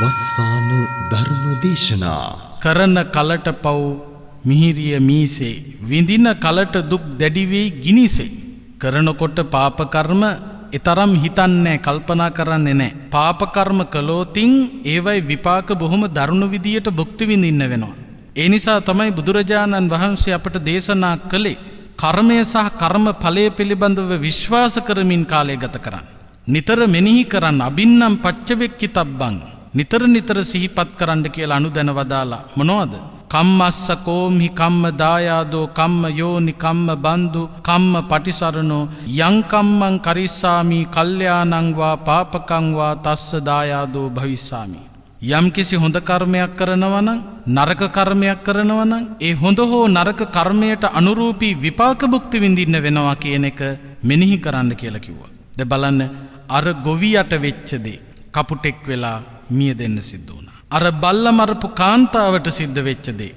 වස්සාන ධර්ම දේශනා කරන කලට පව් මිහිරිය මීසේ විඳින කලට දුක් දැඩි වෙයි ගිනිසේ කරනකොට පාප කර්ම ඊතරම් හිතන්නේ කල්පනා කරන්නේ නැහැ. පාප කර්ම කළොතින් ඒවයි විපාක බොහොම දරුණු විදියට භුක්ති විඳින්න වෙනවා. ඒ නිසා තමයි බුදුරජාණන් වහන්සේ අපට දේශනා කළේ කර්මය සහ කර්ම ඵලය පිළිබඳව විශ්වාස කරමින් කාලය ගත කරන්න. නිතර මෙනෙහි කරන්න අබින්නම් පච්චවෙක්කිතබ්බං නිතර නිතර සිහිපත් කරන්න කියලා අනුදැන වදාලා මොනවද? කම්මස්ස කෝම්හි කම්ම දායාදෝ කම්ම යෝනි කම්ම බන්දු කම්ම පටිසරණෝ යං කම්මං කරිස්සාමි කල්යාණං වා පාපකං වා තස්ස දායාදෝ භවිස්සාමි. යම් කිසි හොඳ කර්මයක් කරනවා නම් නරක කර්මයක් කරනවා නම් ඒ හොඳ හෝ නරක කර්මයට අනුරූපී විපාක භුක්ති විඳින්න වෙනවා කියන එක මෙනෙහි කරන්න කියලා කිව්වා. දැන් බලන්න අර ගොවියට වෙච්ච දේ කපුටෙක් වෙලා මිය දෙන්න සිද්ධ වුණා. අර බල්ලා මරපු කාන්තාවට සිද්ධ වෙච්ච දේ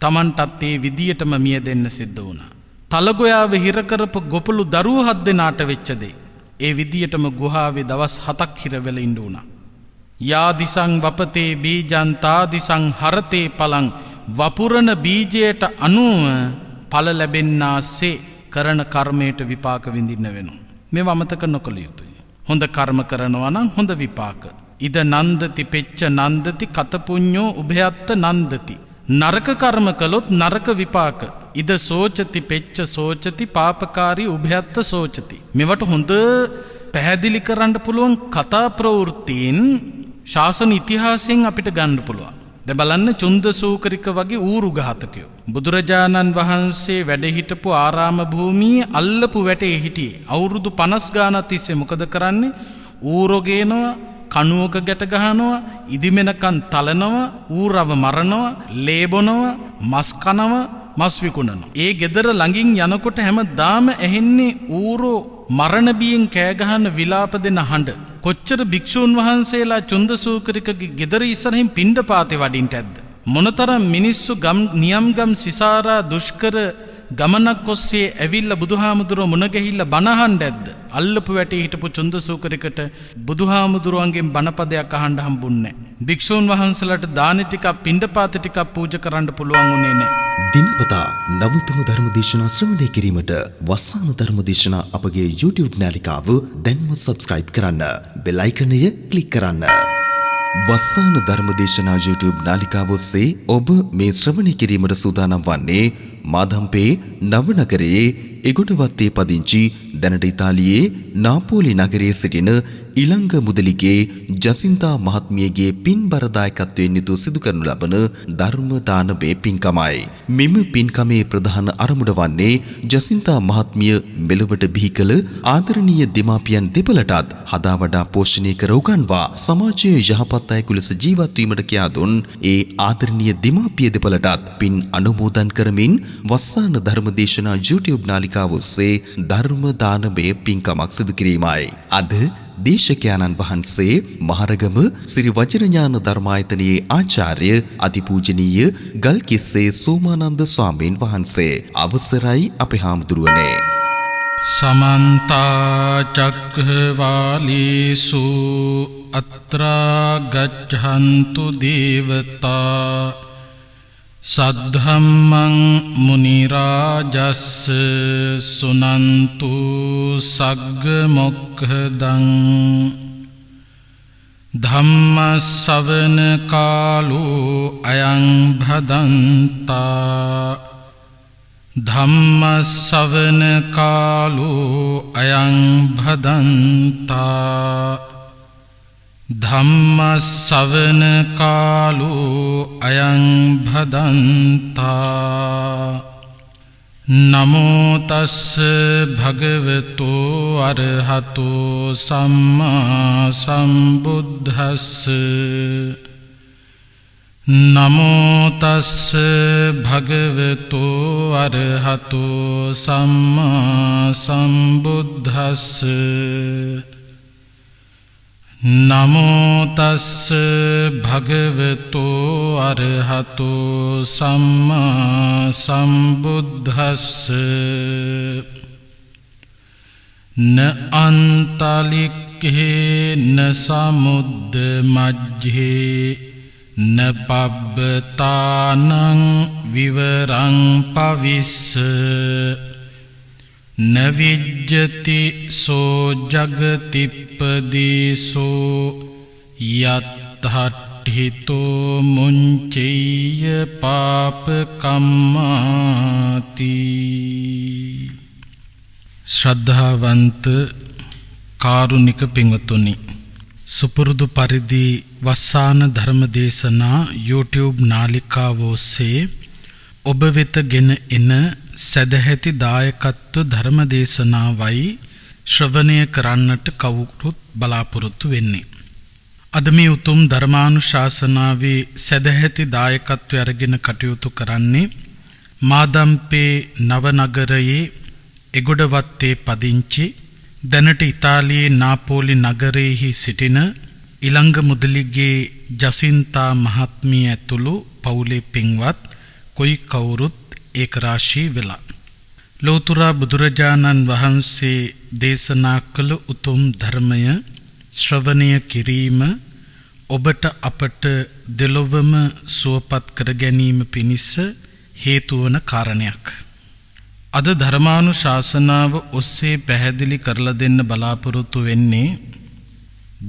Tamanටත් ඒ විදියටම මිය දෙන්න සිද්ධ වුණා. තලගොයාව හිර කරපු ගොපළු දරුවෝ 7 දෙනාට වෙච්ච දේ ඒ විදියටම ගුහාවේ දවස් 7ක් හිර වෙලා ඉන්න උනා. යාදිසං වපතේ බීජං තාදිසං හරතේ පලං වපුරන බීජයට අනුව ඵල ලැබෙන්නාසේ කරන කර්මයට විපාක විඳින්න වෙනවා. මේව අමතක නොකළ යුතුයි. හොඳ කර්ම කරනවා නම් හොඳ විපාක. ඉද නන්දති පෙච්ච නන්දති කත පුඤ්ඤෝ උභයත්ත නන්දති. නරක කර්ම කළොත් නරක විපාක. ඉද සෝචති පෙච්ච සෝචති පාපකාරී උභයත්ත සෝචති. මේවට හොඳ පැහැදිලි කරන්න පුළුවන් කතා ප්‍රවෘත්තීන් ශාසන ඉතිහාසයෙන් අපිට ගන්න පුළුවන්. දැන් බලන්න චුන්දසූකරික වගේ ඌරු ඝාතකයෝ බුදුරජාණන් වහන්සේ වැඩ හිටපු ආරාම භූමියේ අල්ලපු වැටේ හිටියේ. අවුරුදු 50 ගානක් තිස්සේ මොකද කරන්නේ? ඌරෝ ගේනවා, කණුවක ගැට ගහනවා, ඉදිමෙනකන් තලනවා, ඌරව මරනවා, ලේ බොනවා, මස් කනවා, මස් විකුණනවා. ඒ ගෙදර ළඟින් යනකොට හැමදාම ඇහෙන්නේ ඌරෝ මරණ බියෙන් කෑ ගහන විලාප දෙන හඬ. කොච්චර භික්ෂූන් වහන්සේලා චුන්දසූකරිකගේ ගෙදර ඉස්සරහින් පිණ්ඩපාතේ වඩින්ට ඇද්ද? මොනතරම් මිනිස්සු නියම්ගම් සිසාරා දුෂ්කර ගමනක් ඔස්සේ ඇවිල්ලා බුදුහාමුදුරුව මුණ ගැහිලා බණ අහන්න ඇද්ද? අල්ලපු වැටේ හිටපු චුන්දසූකරිකට බුදුහාමුදුරුවන්ගෙන් බණපදයක් අහන්න හම්බුන්නේ නැහැ. භික්ෂූන් වහන්සේලාට දාන ටිකක් පිණ්ඩපාත ටිකක් පූජා කරන්න පුළුවන් වුණේ නැහැ. දිනපතා නවතම ධර්ම දේශනා ශ්‍රවණය කිරීමට වස්සාන ධර්ම දේශනා අපගේ YouTube නාලිකාව දැන්ම subscribe කරන්න. බෙල් අයිකනය ක්ලික් කරන්න. වස්සාන ධර්ම දේශනා YouTube නාලිකාව ඔස්සේ ඔබ මේ ශ්‍රවණය කිරීමට සූදානම් වන්නේ මාදම්පේ නවනගරයේ එගොඩවත්තේ පදිංචි දැනට ඉතාලියේ නාපෝලි නගරයේ සිටින ඉලංග මුදලිගේ ජසින්තා මහත්මියගේ පින්බර දායකත්වයෙන් යුතු සිදු කරනු ලබන ධර්ම දානමය පින්කමයි. මෙම පින්කමේ ප්‍රධාන අරමුණ වන්නේ ජසින්තා මහත්මිය මෙලොවට බිහි කළ ආදරණීය දෙමාපියන් දෙපළටත් හදා වඩා පෝෂණය කර උගන්වා සමාජයේ යහපත් අයෙකු ලෙස ජීවත් වීමට කියා දුන් ඒ ආදරණීය දෙමාපිය දෙපළටත් පින් අනුමෝදන් කරමින් වස්සාන ධර්ම දේශනා YouTube නාලිකාව ඔස්සේ ධර්ම දානමය පින්කමක් සිදු කිරීමයි. අද දේශකයන්න් වහන්සේ මහරගම ශ්‍රී වජිරඥාන ධර්මායතනයේ ආචාර්ය අතිපූජනීය ගල්කිස්සේ සෝමානන්ද ස්වාමීන් වහන්සේ. අවසරයි අපේ හාමුදුරුවනේ. සමන්ත චක්ඛවාලේසු අත්‍රා ගච්ඡන්තු දේවතා සද්ධම්මං මුනි රාජස්ස සුනන්තු සග්ග මොක්ඛදං ධම්ම ශ්‍රවණ කාලෝ අයං භදන්තා ධම්ම ශ්‍රවණ කාලෝ අයං භදන්තා ධම්ම ශ්‍රවණ කාලෝ අයං භදන්තා නමෝ තස්ස භගවතෝ අරහතෝ සම්මා සම්බුද්දස්ස නමෝ තස්ස භගවතෝ අරහතෝ සම්මා සම්බුද්දස්ස නමෝ තස්ස භගවතෝ අරහතෝ සම්මා සම්බුද්දස්ස න අන්තලික් දිග්ඝේන සමුද්ද මජ්ජේ න පබ්බතානං විවරං පවිස්ස න විජ්ජති සෝ ජගතිප්පදීසෝ යත්ථට්ඨිතෝ මුංචේය පාපකම්මාති. ශ්‍රද්ධාවන්ත කාරුණික පින්වතුනි, සුපුරුදු පරිදි වස්සාන ධර්ම දේශනා YouTube නාලිකාව ඔස්සේ ඔබ වෙත ගෙන එන සදැහැති දායකත්ව ධර්ම දේශනාවයි ශ්‍රවණය කරන්නට කවුරුත් බලාපොරොත්තු වෙන්නේ. අද මේ උතුම් ධර්මානුශාසනාවේ සදැහැති දායකත්වය අරගෙන කටයුතු කරන්නේ මාදම්පේ නවනගරයේ එගොඩවත්තේ පදිංචි දැනට ඉතාලියේ නාපෝලි නගරයේහි සිටින ඉලංග මුදලිගේ ජසින්තා මහත්මිය ඇතුළු පවුලේ පින්වත් කොයි කවුරුත් ඒකරාශී වෙලා ලෝතුරා බුදුරජාණන් වහන්සේ දේශනා කළ උතුම් ධර්මය ශ්‍රවණය කිරීම ඔබට අපට දෙලොවම සුවපත් කර ගැනීම පිණිස හේතු වන කාරණයක්. අද ධර්මානුශාසනාව ඔස්සේ පැහැදිලි කරලා දෙන්න බලාපොරොත්තු වෙන්නේ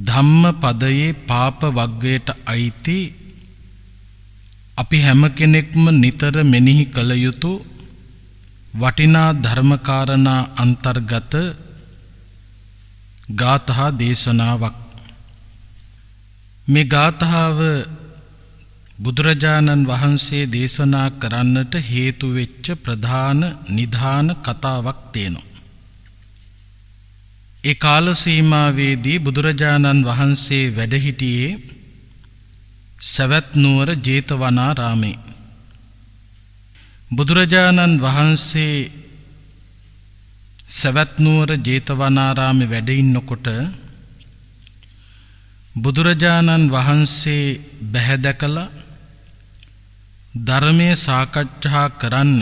ධම්මපදයේ පාප වග්ගයට අයිති අපි හැම කෙනෙක්ම නිතර මෙනෙහි කළ යුතු වටිනා ධර්මකාරණා අන්තර්ගත ගාථා දේශනාවක්. මේ ගාථාව බුදුරජාණන් වහන්සේ දේශනා කරන්නට හේතු වෙච්ච ප්‍රධාන නිධාන කතාවක් තියෙනවා. ඒ කාල සීමාවේදී බුදුරජාණන් වහන්සේ වැඩ සිටියේ සවැත් නුවර ජේතවනාරාමේ. බුදුරජාණන් වහන්සේ සවැත් නුවර ජේතවනාරාමේ වැඩ ඉන්නකොට බුදුරජාණන් වහන්සේ බැහැ දැකලා ධර්මයේ සාකච්ඡා කරන්න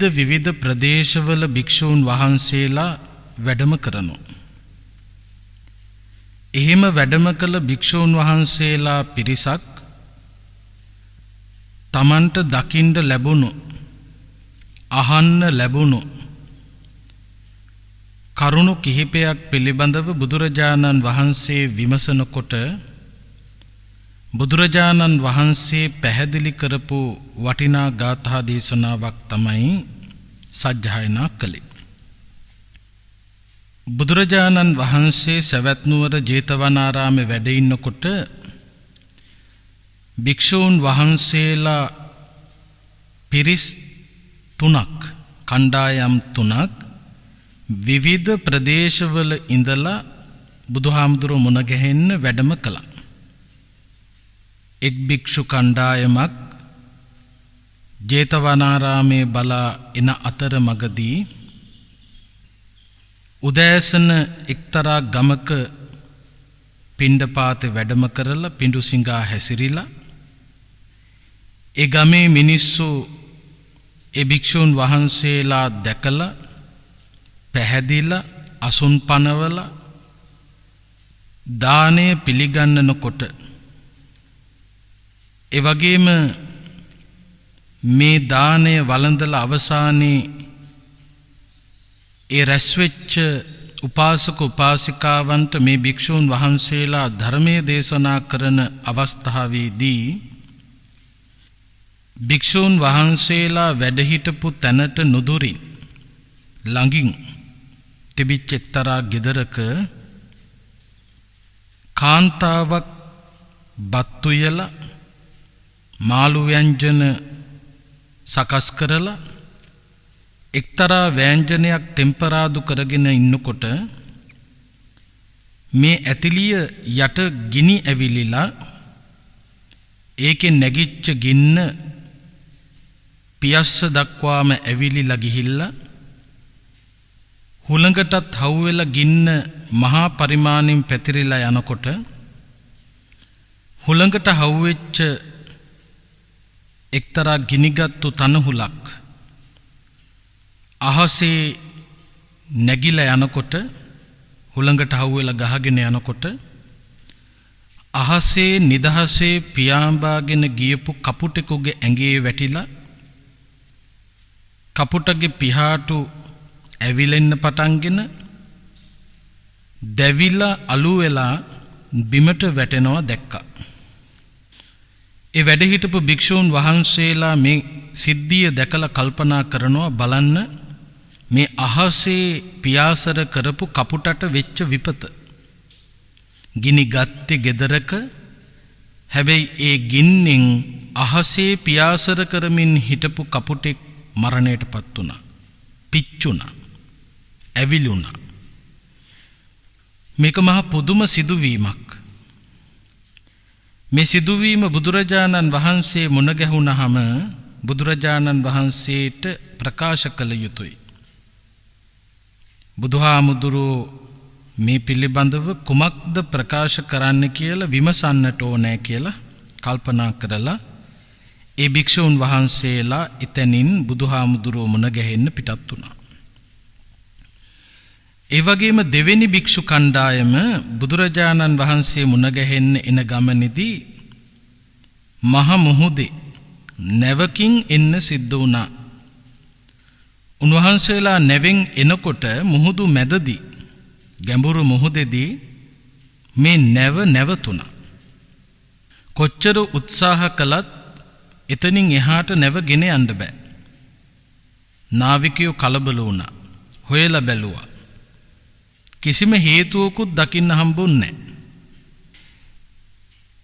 විවිධ ප්‍රදේශවල භික්ෂූන් වහන්සේලා වැඩම කරනවා. එහෙම වැඩම කළ භික්ෂූන් වහන්සේලා පිරිසක් තමන්ට දකින්න ලැබුණු අහන්න ලැබුණු කරුණු කිහිපයක් පිළිබඳව බුදුරජාණන් වහන්සේ විමසනකොට බුදුරජාණන් වහන්සේ පැහැදිලි කරපු වටිනා ගාථා දේශනාවක් තමයි සජ්ජායනා කළේ. බුදුරජාණන් වහන්සේ සවැත් නුවර ජේතවනාරාමේ වැඩ ඉන්නකොට භික්ෂූන් වහන්සේලා පිරිස් තුනක් කණ්ඩායම් තුනක් විවිධ ප්‍රදේශවල ඉඳලා බුදුහාමුදුරුවෝ මුණ ගැහෙන්න වැඩම කළා. එක් භික්ෂු කණ්ඩායමක් ජේතවනාරාමේ බලා එන අතර මගදී උදෑසන එක්තරා ගමක පිණ්ඩපාතේ වැඩම කරලා පිඬු සිඟා හැසිරිලා ඒ ගමේ මිනිස්සු ඒ භික්ෂූන් වහන්සේලා දැකලා පැහැදිලා අසුන් පනවලා දානය පිළිගන්නනකොට ඒ වගේම මේ දානය වළඳලා අවසානයේ ඒ රැස්වෙච්ච උපාසක උපාසිකාවන්ට මේ භික්ෂූන් වහන්සේලා ධර්මයේ දේශනා කරන අවස්ථාවේදී භික්ෂූන් වහන්සේලා වැඩ හිටපු තැනට නුදුරින් ළඟින් තිබිච්ච එක්තරා ගෙදරක කාන්තාවක් බත් උයලා මාළු ව්‍යංජන සකස් කරලා එක්තරා ව්‍යංජනයක් ටෙම්පරාදු කරගෙන ඉන්නකොට මේ ඇතිලිය යට ගිනි ඇවිලිලා ඒකේ නැගිච්ච ගින්න පියස්ස දක්වාම ඇවිලිලා ගිහිල්ලා හුළඟටත් හවුවෙලා ගින්න මහා පරිමාණයෙන් පැතිරිලා යනකොට හුළඟට හවුවෙච්ච එක්තරා ගිනිගත්තු තනහුලක් අහසේ නැගිලා යනකොට හුළඟට හවුවෙලා ගහගෙන යනකොට අහසේ නිදහසේ පියාඹාගෙන ගියපු කපුටෙකුගේ ඇඟේ වැටිලා කපුටගේ පිහාටු ඇවිලෙන්න පටන්ගෙන දැවිලා අලු වෙලා බිමට වැටෙනවා දැක්කා. ඒ වැඩ හිටපු භික්ෂූන් වහන්සේලා මේ සිද්ධිය දැකලා කල්පනා කරනවා බලන්න මේ අහසේ පියාසර කරපු කපුටට වෙච්ච විපත. ගිනි ගත්තේ ගෙදරක. හැබැයි ඒ ගින්නෙන් අහසේ පියාසර කරමින් හිටපු කපුටෙක් මරණයටපත් වුණා. පිච්චුණා. ඇවිලුණා. මේක මහ පුදුම සිදුවීමක්. මේ සිදුවීම බුදුරජාණන් වහන්සේ මුණ ගැහුණාම බුදුරජාණන් වහන්සේට ප්‍රකාශ කළ යුතුයි. බුදුහාමුදුරුවෝ මේ පිළිබඳව කුමක්ද ප්‍රකාශ කරන්න කියලා විමසන්නට ඕනෑ කියලා කල්පනා කරලා ඒ භික්ෂූන් වහන්සේලා එතනින් බුදුහාමුදුරුවෝ මුණ ගැහෙන්න පිටත් වුණා. ඒ වගේම දෙවෙනි භික්ෂු කණ්ඩායම බුදුරජාණන් වහන්සේ මුණ ගැහෙන්න එන ගමනේදී මහ මුහුදේ නැවකින් එන්න සිද්ධ වුණා. උන්වහන්සේලා නැවෙන් එනකොට මුහුදු මැදදී ගැඹුරු මුහුදේදී මේ නැවතුණා. කොච්චර උත්සාහ කළත් එතනින් එහාට නැව ගෙන යන්න බෑ. නාවිකයෝ කලබල වුණා. හොයලා බැලුවා. කිසිම හේතුවකුත් දකින්න හම්බුන්නේ නැහැ.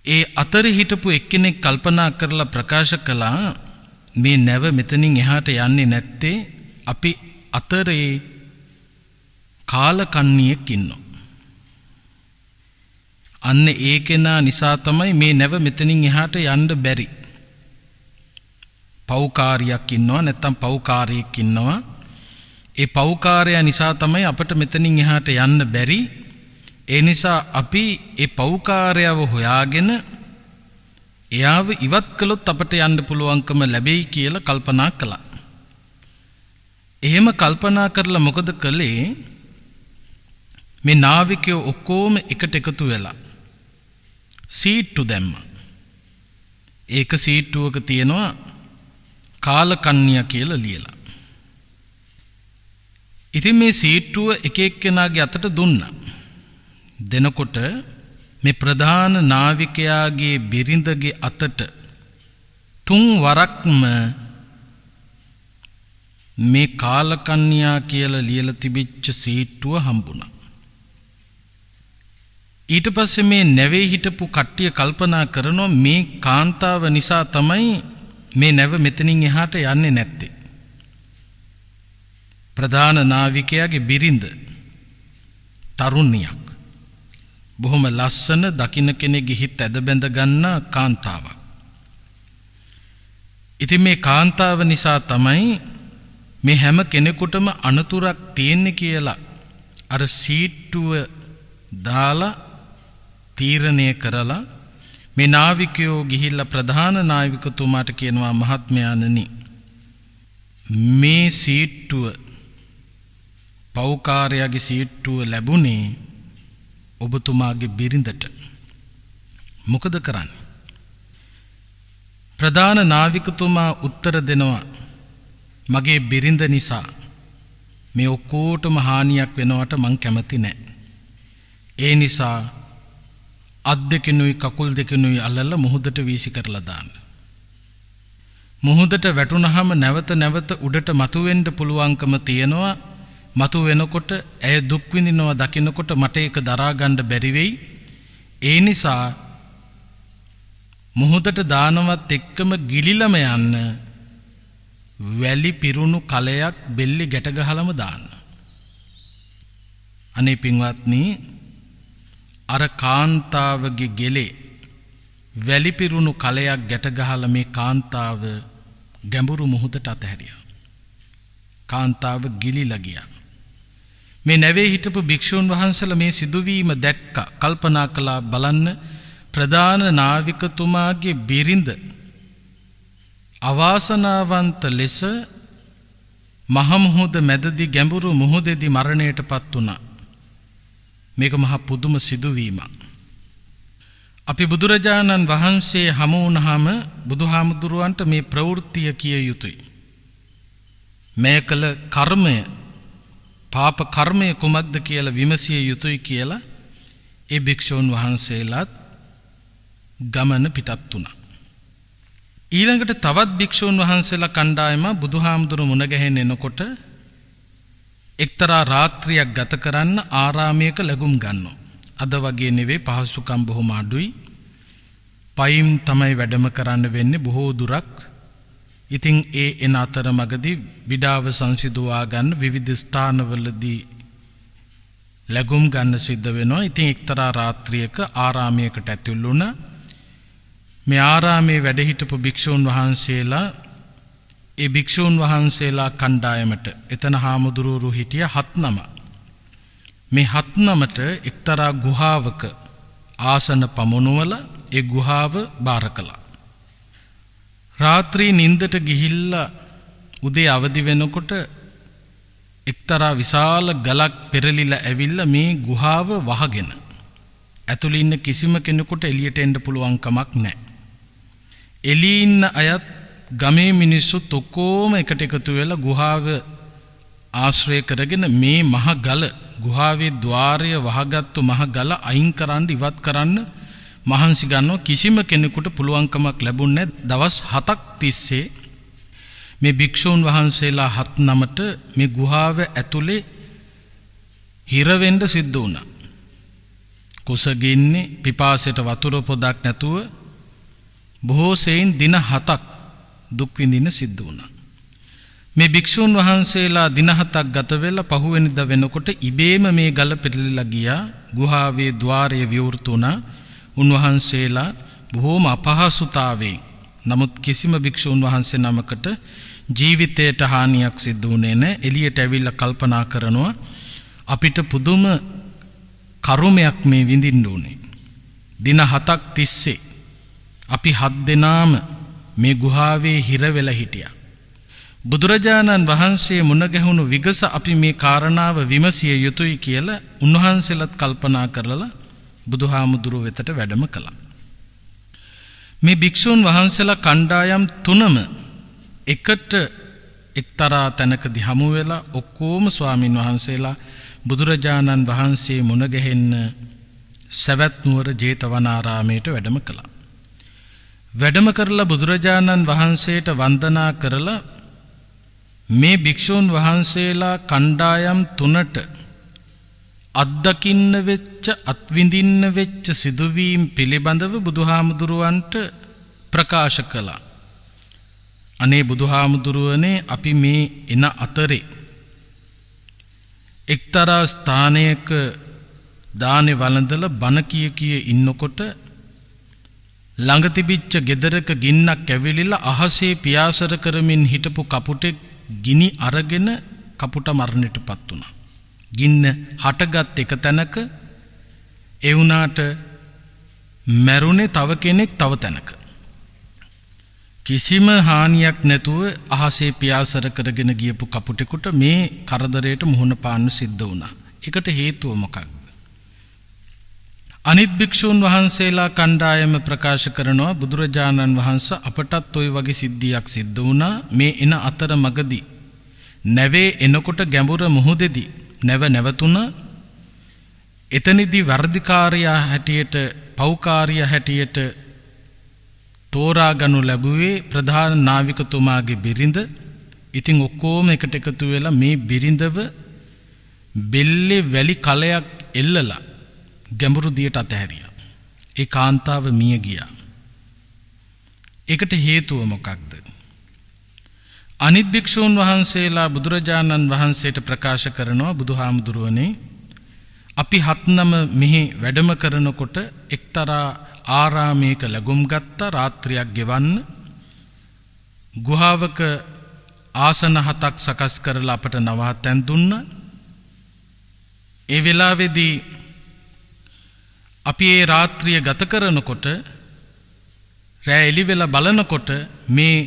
ඒ අතර හිටපු එක්කෙනෙක් කල්පනා කරලා ප්‍රකාශ කළා මේ නැව මෙතනින් එහාට යන්නේ නැත්තේ අපි අතරේ කාලකන්ණියෙක් ඉන්නවා. අන්න ඒ කෙනා නිසා තමයි මේ නැව මෙතනින් එහාට යන්න බැරි. පෞකාරියක් ඉන්නවා නැත්තම් පෞකාරියෙක් ඉන්නවා. ඒ පෞකාරයා නිසා තමයි අපට මෙතනින් එහාට යන්න බැරි. ඒ නිසා අපි ඒ පෞකාරයව හොයාගෙන එයාව ඉවත් කළොත් අපට යන්න පුළුවන්කම ලැබෙයි කියලා කල්පනා කළා. එහෙම කල්පනා කරලා මොකද කළේ? මේ නාවිකයෝ ඔක්කොම එකට එකතු වෙලා සීට්ටු දැම්මා. ඒක සීට්ටුවක තියෙනවා කාලකන්ණිය කියලා ලියලා. ඉතින් මේ සීට්ටුව එක එක්කෙනාගේ අතට දුන්නා. දෙනකොට මේ ප්‍රධාන නාවිකයාගේ බිරිඳගේ අතට 3 වරක්ම මේ කාලකන්ණියා කියලා ලියලා තිබිච්ච සීට්ටුව හම්බුණා. ඊට පස්සේ මේ නැවේ හිටපු කට්ටිය කල්පනා කරනවා මේ කාන්තාව නිසා තමයි මේ නැව මෙතනින් එහාට යන්නේ නැත්තේ. ප්‍රධාන නාවිකයාගේ බිරිඳ තරුණියක්. බොහොම ලස්සන දකින්න කෙනෙක්ගේ හිත ඇද බැඳ ගන්න කාන්තාවක්. ඉතින් මේ කාන්තාව නිසා තමයි මේ හැම කෙනෙකුටම අනතුරක් තියෙන්නේ කියලා අර සීට්ටුව දාලා තීරණය කරලා මේ නාවිකයෝ ගිහිල්ලා ප්‍රධාන නාවිකතුමාට කියනවා මහත්මයාණනි මේ සීට්ටුව පෞකාරයාගේ සීට්ටුව ලැබුණේ ඔබතුමාගේ බිරිඳට. මොකද කරන්නේ? ප්‍රධාන නාවිකතුමා උත්තර දෙනවා මගේ බිරිඳ නිසා මේ ඔක්කොටම හානියක් වෙනවට මං කැමති නැහැ. ඒ නිසා අත් දෙකෙනුයි කකුල් දෙකෙනුයි අල්ලලා මුහුදට වීසි කරලා දාන්න. මුහුදට වැටුනහම නැවත නැවත උඩට මතුවෙන්න පුළුවන්කම තියෙනවා. මතු වෙනකොට ඇය දුක් විඳිනවා දකින්නකොට මට ඒක දරා ගන්න බැරි වෙයි. ඒ නිසා මුහුදට දානවත් එක්කම ගිලිලම යන්න වැලි පිරුණු කලයක් බෙල්ලේ ගැට ගහලම දාන්න. අනේ පින්වත්නි අර කාන්තාවගේ ගෙලේ වැලි පිරුණු කලයක් ගැට ගහලා මේ කාන්තාව ගැඹුරු මුහුදට අතහැරියා. කාන්තාව ගිලිලා ගියා. මේ නැවේ හිටපු භික්ෂුන් වහන්සේලා මේ සිදුවීම දැක්කා. කල්පනා කළා බලන්න ප්‍රධාන නාවිකතුමාගේ බිරිඳ අවාසනාවන්ත ලෙස මහ මුහුද මැදදී ගැඹුරු මුහුදේදී මරණයටපත් වුණා. මේක මහා පුදුම සිදුවීමක්. අපි බුදුරජාණන් වහන්සේ හමු වුණාම බුදුහාමුදුරුවන්ට මේ ප්‍රවෘත්තිය කිය යුතුයි. මේ කළ කර්මය පාප කර්මය කුමක්ද කියලා විමසිය යුතුයි කියලා ඒ භික්ෂූන් වහන්සේලාත් ගමන පිටත් වුණා. ඊළඟට තවත් භික්ෂූන් වහන්සේලා කණ්ඩායම බුදුහාමුදුරු මුණ ගැහෙන්න එනකොට එක්තරා රාත්‍රියක් ගත කරන්න ආරාමයක ලැබුම් ගන්නවා. අද වගේ නෙවෙයි, පහසුකම් බොහොම අඩුයි. පයින් තමයි වැඩම කරන්න වෙන්නේ බොහෝ දුරක්. ඉතින් ඒ එන අතරමඟදී විඩාව සංසිඳුවා ගන්න විවිධ ස්ථානවලදී ලැබුම් ගන්න සිද්ධ වෙනවා. ඉතින් එක්තරා රාත්‍රියක ආරාමයකට ඇතුල් වුණා. මේ ආරාමයේ වැඩ හිටපු භික්ෂූන් වහන්සේලා ඒ භික්ෂූන් වහන්සේලා කණ්ඩායමට එතන හාමුදුරුවරු හිටිය 7 නම. මේ 7 නමට එක්තරා ගුහාවක ආසන පමුණුවල ඒ ගුහාව බාර කළා. රාත්‍රී නින්දට ගිහිල්ලා උදේ අවදි වෙනකොට එක්තරා විශාල ගලක් පෙරලිලා ඇවිල්ලා මේ ගුහාව වහගෙන ඇතුළේ ඉන්න කිසිම කෙනෙකුට එළියට එන්න පුළුවන් කමක් නැහැ. එළියේ ඉන්න අයත් ගමේ මිනිස්සුත් ඔක්කොම එකට එකතු වෙලා ගුහාව ආශ්‍රය කරගෙන මේ මහ ගල ගුහාවේ ద్వාරය වහගත්තු මහ ගල අයින් කරන්න ඉවත් කරන්න මහන්සි ගන්නවා. කිසිම කෙනෙකුට පුළුවන්කමක් ලැබුණේ නැහැ. දවස් 7ක් තිස්සේ මේ භික්ෂූන් වහන්සේලා 7 නමට මේ ගුහාව ඇතුලේ හිර වෙන්න සිද්ධ වුණා. කුසගින්නේ පිපාසයට වතුර පොදක් නැතුව බොහෝ සෙයින් දින 7ක් දුක් විඳින්න සිද්ධ වුණා. මේ භික්ෂූන් වහන්සේලා දින 7ක් ගත වෙලා පහුවෙනිදා වෙනකොට ඉබේම මේ ගල පෙරලිලා ගියා. ගුහාවේ ద్వාරය විවෘත වුණා. උන්වහන්සේලා බොහෝම අපහසුතාවයෙන්, නමුත් කිසිම භික්ෂූන් වහන්සේ නමකට ජීවිතයට හානියක් සිදු වුණේ නැහැ. එළියට ඇවිල්ලා කල්පනා කරනවා අපිට පුදුම කර්මයක් මේ විඳින්න ඕනේ. දින 7ක් තිස්සේ අපි 7 දෙනාම මේ ගුහාවේ හිර වෙලා හිටියා. බුදුරජාණන් වහන්සේ මුණ ගැහුණු විගස අපි මේ කාරණාව විමසිය යුතුයි කියලා උන්වහන්සේලාත් කල්පනා කරලා බුදුහාමුදුරුව වෙතට වැඩම කළා. මේ භික්ෂූන් වහන්සේලා කණ්ඩායම් 3ම එකට එක්තරා තැනකදී හමු වෙලා ඔක්කොම ස්වාමින් වහන්සේලා බුදුරජාණන් වහන්සේ මුණ ගැහෙන්න සවැත් නුවර ජේතවනාරාමයට වැඩම කළා. වැඩම කරලා බුදුරජාණන් වහන්සේට වන්දනා කරලා මේ භික්ෂූන් වහන්සේලා කණ්ඩායම් 3ට අත්දකින්න වෙච්ච අත්විඳින්න වෙච්ච සිදුවීම් පිළිබඳව බුදුහාමුදුරුවන්ට ප්‍රකාශ කළා. අනේ බුදුහාමුදුරුවනේ, අපි මේ එන අතරේ එක්තරා ස්ථානයක දානේ වළඳලා බණ කිය ඉන්නකොට ළඟ තිබිච්ච ගෙදරක ගින්නක් ඇවිලිලා අහසේ පියාසර කරමින් හිටපු කපුටෙක් ගිනි අරගෙන කපුට මරණයටපත් වුණා. ගින්න හටගත් එක තැනක ඒ වුණාට මැරුණේ තව කෙනෙක් තව තැනක. කිසිම හානියක් නැතුව අහසේ පියාසර කරගෙන ගියපු කපුටෙකුට මේ කරදරයට මුහුණ පාන්න සිද්ධ වුණා. ඒකට හේතුව මොකක්ද? අනිත් භික්ෂූන් වහන්සේලා කණ්ඩායම ප්‍රකාශ කරනවා බුදුරජාණන් වහන්සේ අපටත් ওই වගේ සිද්ධියක් සිද්ධ වුණා. මේ එන අතර මගදී නැවේ එනකොට ගැඹුර මුහුදෙදී නැව නැවතුණා. එතනදී වර්ධිකාරියා හැටියට පෞකාරියා හැටියට තෝරා ගනු ලැබුවේ ප්‍රධාන නාවිකතුමාගේ බිරිඳ. ඉතින් ඔක්කොම එකට එකතු වෙලා මේ බිරිඳව බෙල්ලේ වැලි කලයක් එල්ලලා ගැඹුරු දියට අතහැරියා. ඒ කාන්තාව මිය ගියා. ඒකට හේතුව මොකක්ද? අනිත් භික්ෂූන් වහන්සේලා බුදුරජාණන් වහන්සේට ප්‍රකාශ කරනවා බුදුහාමුදුරුවනේ, අපි 7 මෙහි වැඩම කරනකොට එක්තරා ආරාමයක ලැබුම් ගත්තා රාත්‍රියක් ගෙවන්න. ගුහාවක ආසන 7ක් සකස් කරලා අපට නවාතැන් දුන්නා. ඒ වෙලාවේදී අපි ඒ රාත්‍රිය ගත කරනකොට රෑ එළි වෙලා බලනකොට මේ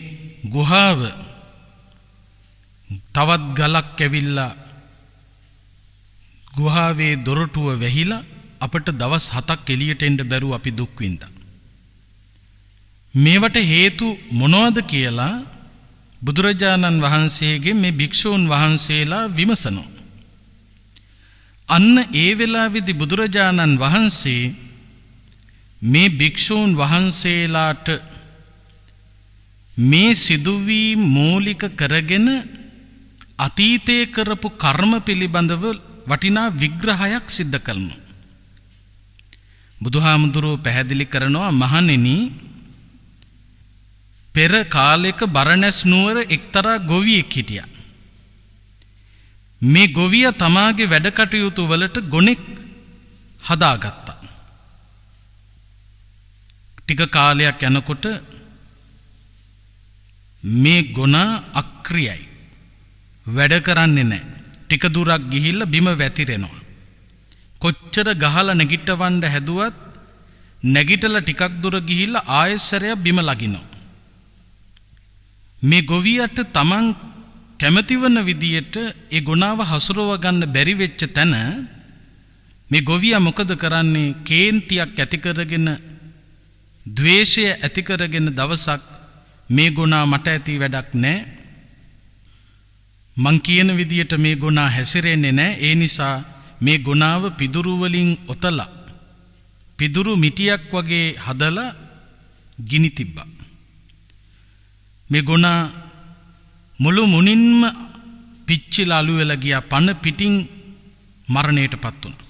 ගුහාව තවත් ගලක් ඇවිල්ලා ගුහාවේ දොරටුව වැහිලා අපට දවස් 7ක් එළියට එන්න බැරුව අපි දුක් විඳා. මේවට හේතු මොනවද කියලා බුදුරජාණන් වහන්සේගේ මේ භික්ෂූන් වහන්සේලා විමසනවා. අන්න ඒ වෙලාවේදී බුදුරජාණන් වහන්සේ මේ භික්ෂූන් වහන්සේලාට මේ සිදුවීම් මූලික කරගෙන අතීතයේ කරපු කර්ම පිළිබඳව වටිනා විග්‍රහයක් සිද්ධ කරනවා. බුදුහාමුදුරුවෝ පැහැදිලි කරනවා මහණෙනි පෙර කාලයක බරණැස් නුවර එක්තරා ගොවියෙක් හිටියා. මේ ගොවියා තමාගේ වැඩ කටයුතු වලට ගොනෙක් හදාගත්තා. ටික කාලයක් යනකොට මේ ගොනා අක්‍රියයි. වැඩ කරන්නේ නැහැ. ටික දුරක් ගිහිල්ලා බිම වැතිරෙනවා. කොච්චර ගහලා නැගිටවන්න හැදුවත් නැගිටලා ටිකක් දුර ගිහිල්ලා ආයෙසරයක් බිම ලගිනවා. මේ ගොවියට තමන් කැමති වන විදියට ඒ ගුණාව හසුරව ගන්න බැරි වෙච්ච තැන මේ ගොවියා මොකද කරන්නේ? කේන්තියක් ඇති කරගෙන ද්වේෂය ඇති කරගෙන දවසක් මේ ගුණා මට ඇති වැඩක් නැහැ. මං කියන විදියට මේ ගුණා හැසිරෙන්නේ නැහැ. ඒ නිසා මේ ගුණාව පිදුරු වලින් ඔතලා පිදුරු මිටියක් වගේ හදලා ගිනි තිබ්බා. මේ ගුණා මුළු මුනින්ම පිච්චිලා අළු වෙලා ගියා. පන පිටින් මරණයටපත් වුණා.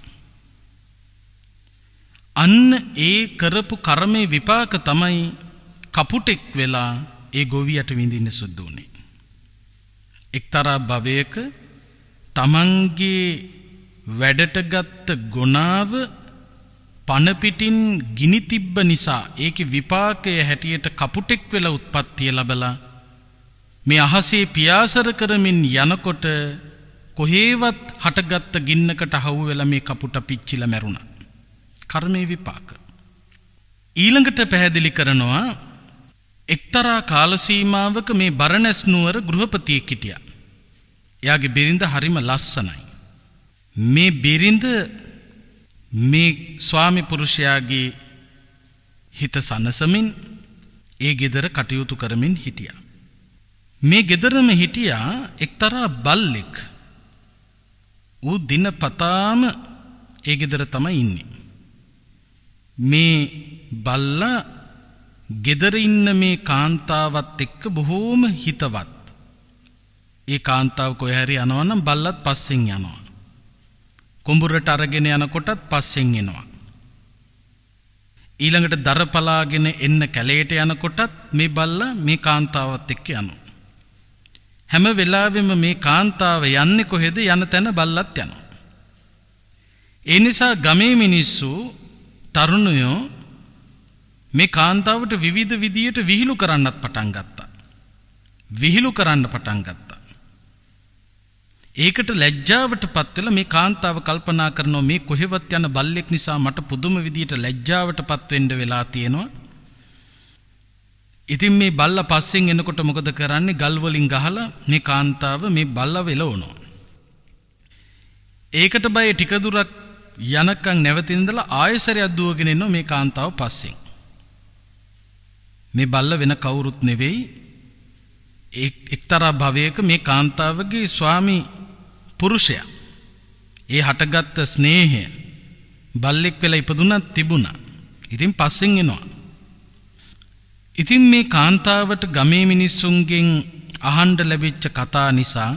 අන්න ඒ කරපු කර්මේ විපාක තමයි කපුටෙක් වෙලා ඒ ගොවියට විඳින්න සුදු වුනේ. එක්තරා භවයක තමන්ගේ වැඩට ගත්ත ගුණාව පන පිටින් ගිනි තිබ්බ නිසා ඒකේ විපාකය හැටියට කපුටෙක් වෙලා උත්පත්තිය ලැබලා මේ අහසේ පියාසර කරමින් යනකොට කොහේවත් හටගත්ත ගින්නකට හවු වෙලා මේ කපුට පිච්චිලා මැරුණා. කර්මයේ විපාක. ඊළඟට පැහැදිලි කරනවා එක්තරා කාල සීමාවක මේ බරණැස් නුවර ගෘහපතියෙක් හිටියා. එයාගේ බිරිඳ හරිම ලස්සනයි. මේ බිරිඳ මේ ස්වාමි පුරුෂයාගේ හිත සනසමින් ඒ ගෙදර කටයුතු කරමින් හිටියා. මේ ගෙදරම හිටියා එක්තරා බල්ලෙක්. ඌ දිනපතාම ඒ ගෙදර තමයි ඉන්නේ. මේ බල්ලා ගෙදර ඉන්න මේ කාන්තාවත් එක්ක බොහෝම හිතවත්. ඒ කාන්තාව කොහේ හරි යනවා නම් බල්ලත් පස්සෙන් යනවා. කුඹුරට අරගෙන යනකොටත් පස්සෙන් එනවා. ඊළඟට දරපලාගෙන එන්න කැලේට යනකොටත් මේ බල්ලා මේ කාන්තාවත් එක්ක යනවා. හැම වෙලාවෙම මේ කාන්තාව යන්නේ කොහෙද? යන තැන බල්ලත් යනවා. ඒ නිසා ගමේ මිනිස්සු තරුණයෝ මේ කාන්තාවට විවිධ විදියට විහිළු කරන්නත් පටන් ගත්තා. විහිළු කරන්න පටන් ගත්තා. ඒකට ලැජ්ජාවටපත් වෙලා මේ කාන්තාව කල්පනා කරනවා මේ කොහෙවත් යන බල්ලෙක් නිසා මට පුදුම විදියට ලැජ්ජාවටපත් වෙන්න වෙලා තියෙනවා. ඉතින් මේ බල්ලා පස්සෙන් එනකොට මොකද කරන්නේ? ගල් වලින් ගහලා මේ කාන්තාව මේ බල්ලා වෙලවනවා. ඒකට බය ටික දුරක් යනකම් නැවතින්දලා ආයෙසරයක් දුවගෙන එනවා මේ කාන්තාව පස්සෙන්. මේ බල්ල වෙන කවුරුත් නෙවෙයි. එක්තරා භවයක මේ කාන්තාවගේ ස්වාමි පුරුෂයා. ඒ හටගත්ත ස්නේහය බල්ලෙක් වෙලා ඉපදුනත් තිබුණා. ඉතින් පස්සෙන් එනවා. ඉතින් මේ කාන්තාවට ගමේ මිනිස්සුන්ගෙන් අහන්න ලැබිච්ච කතා නිසා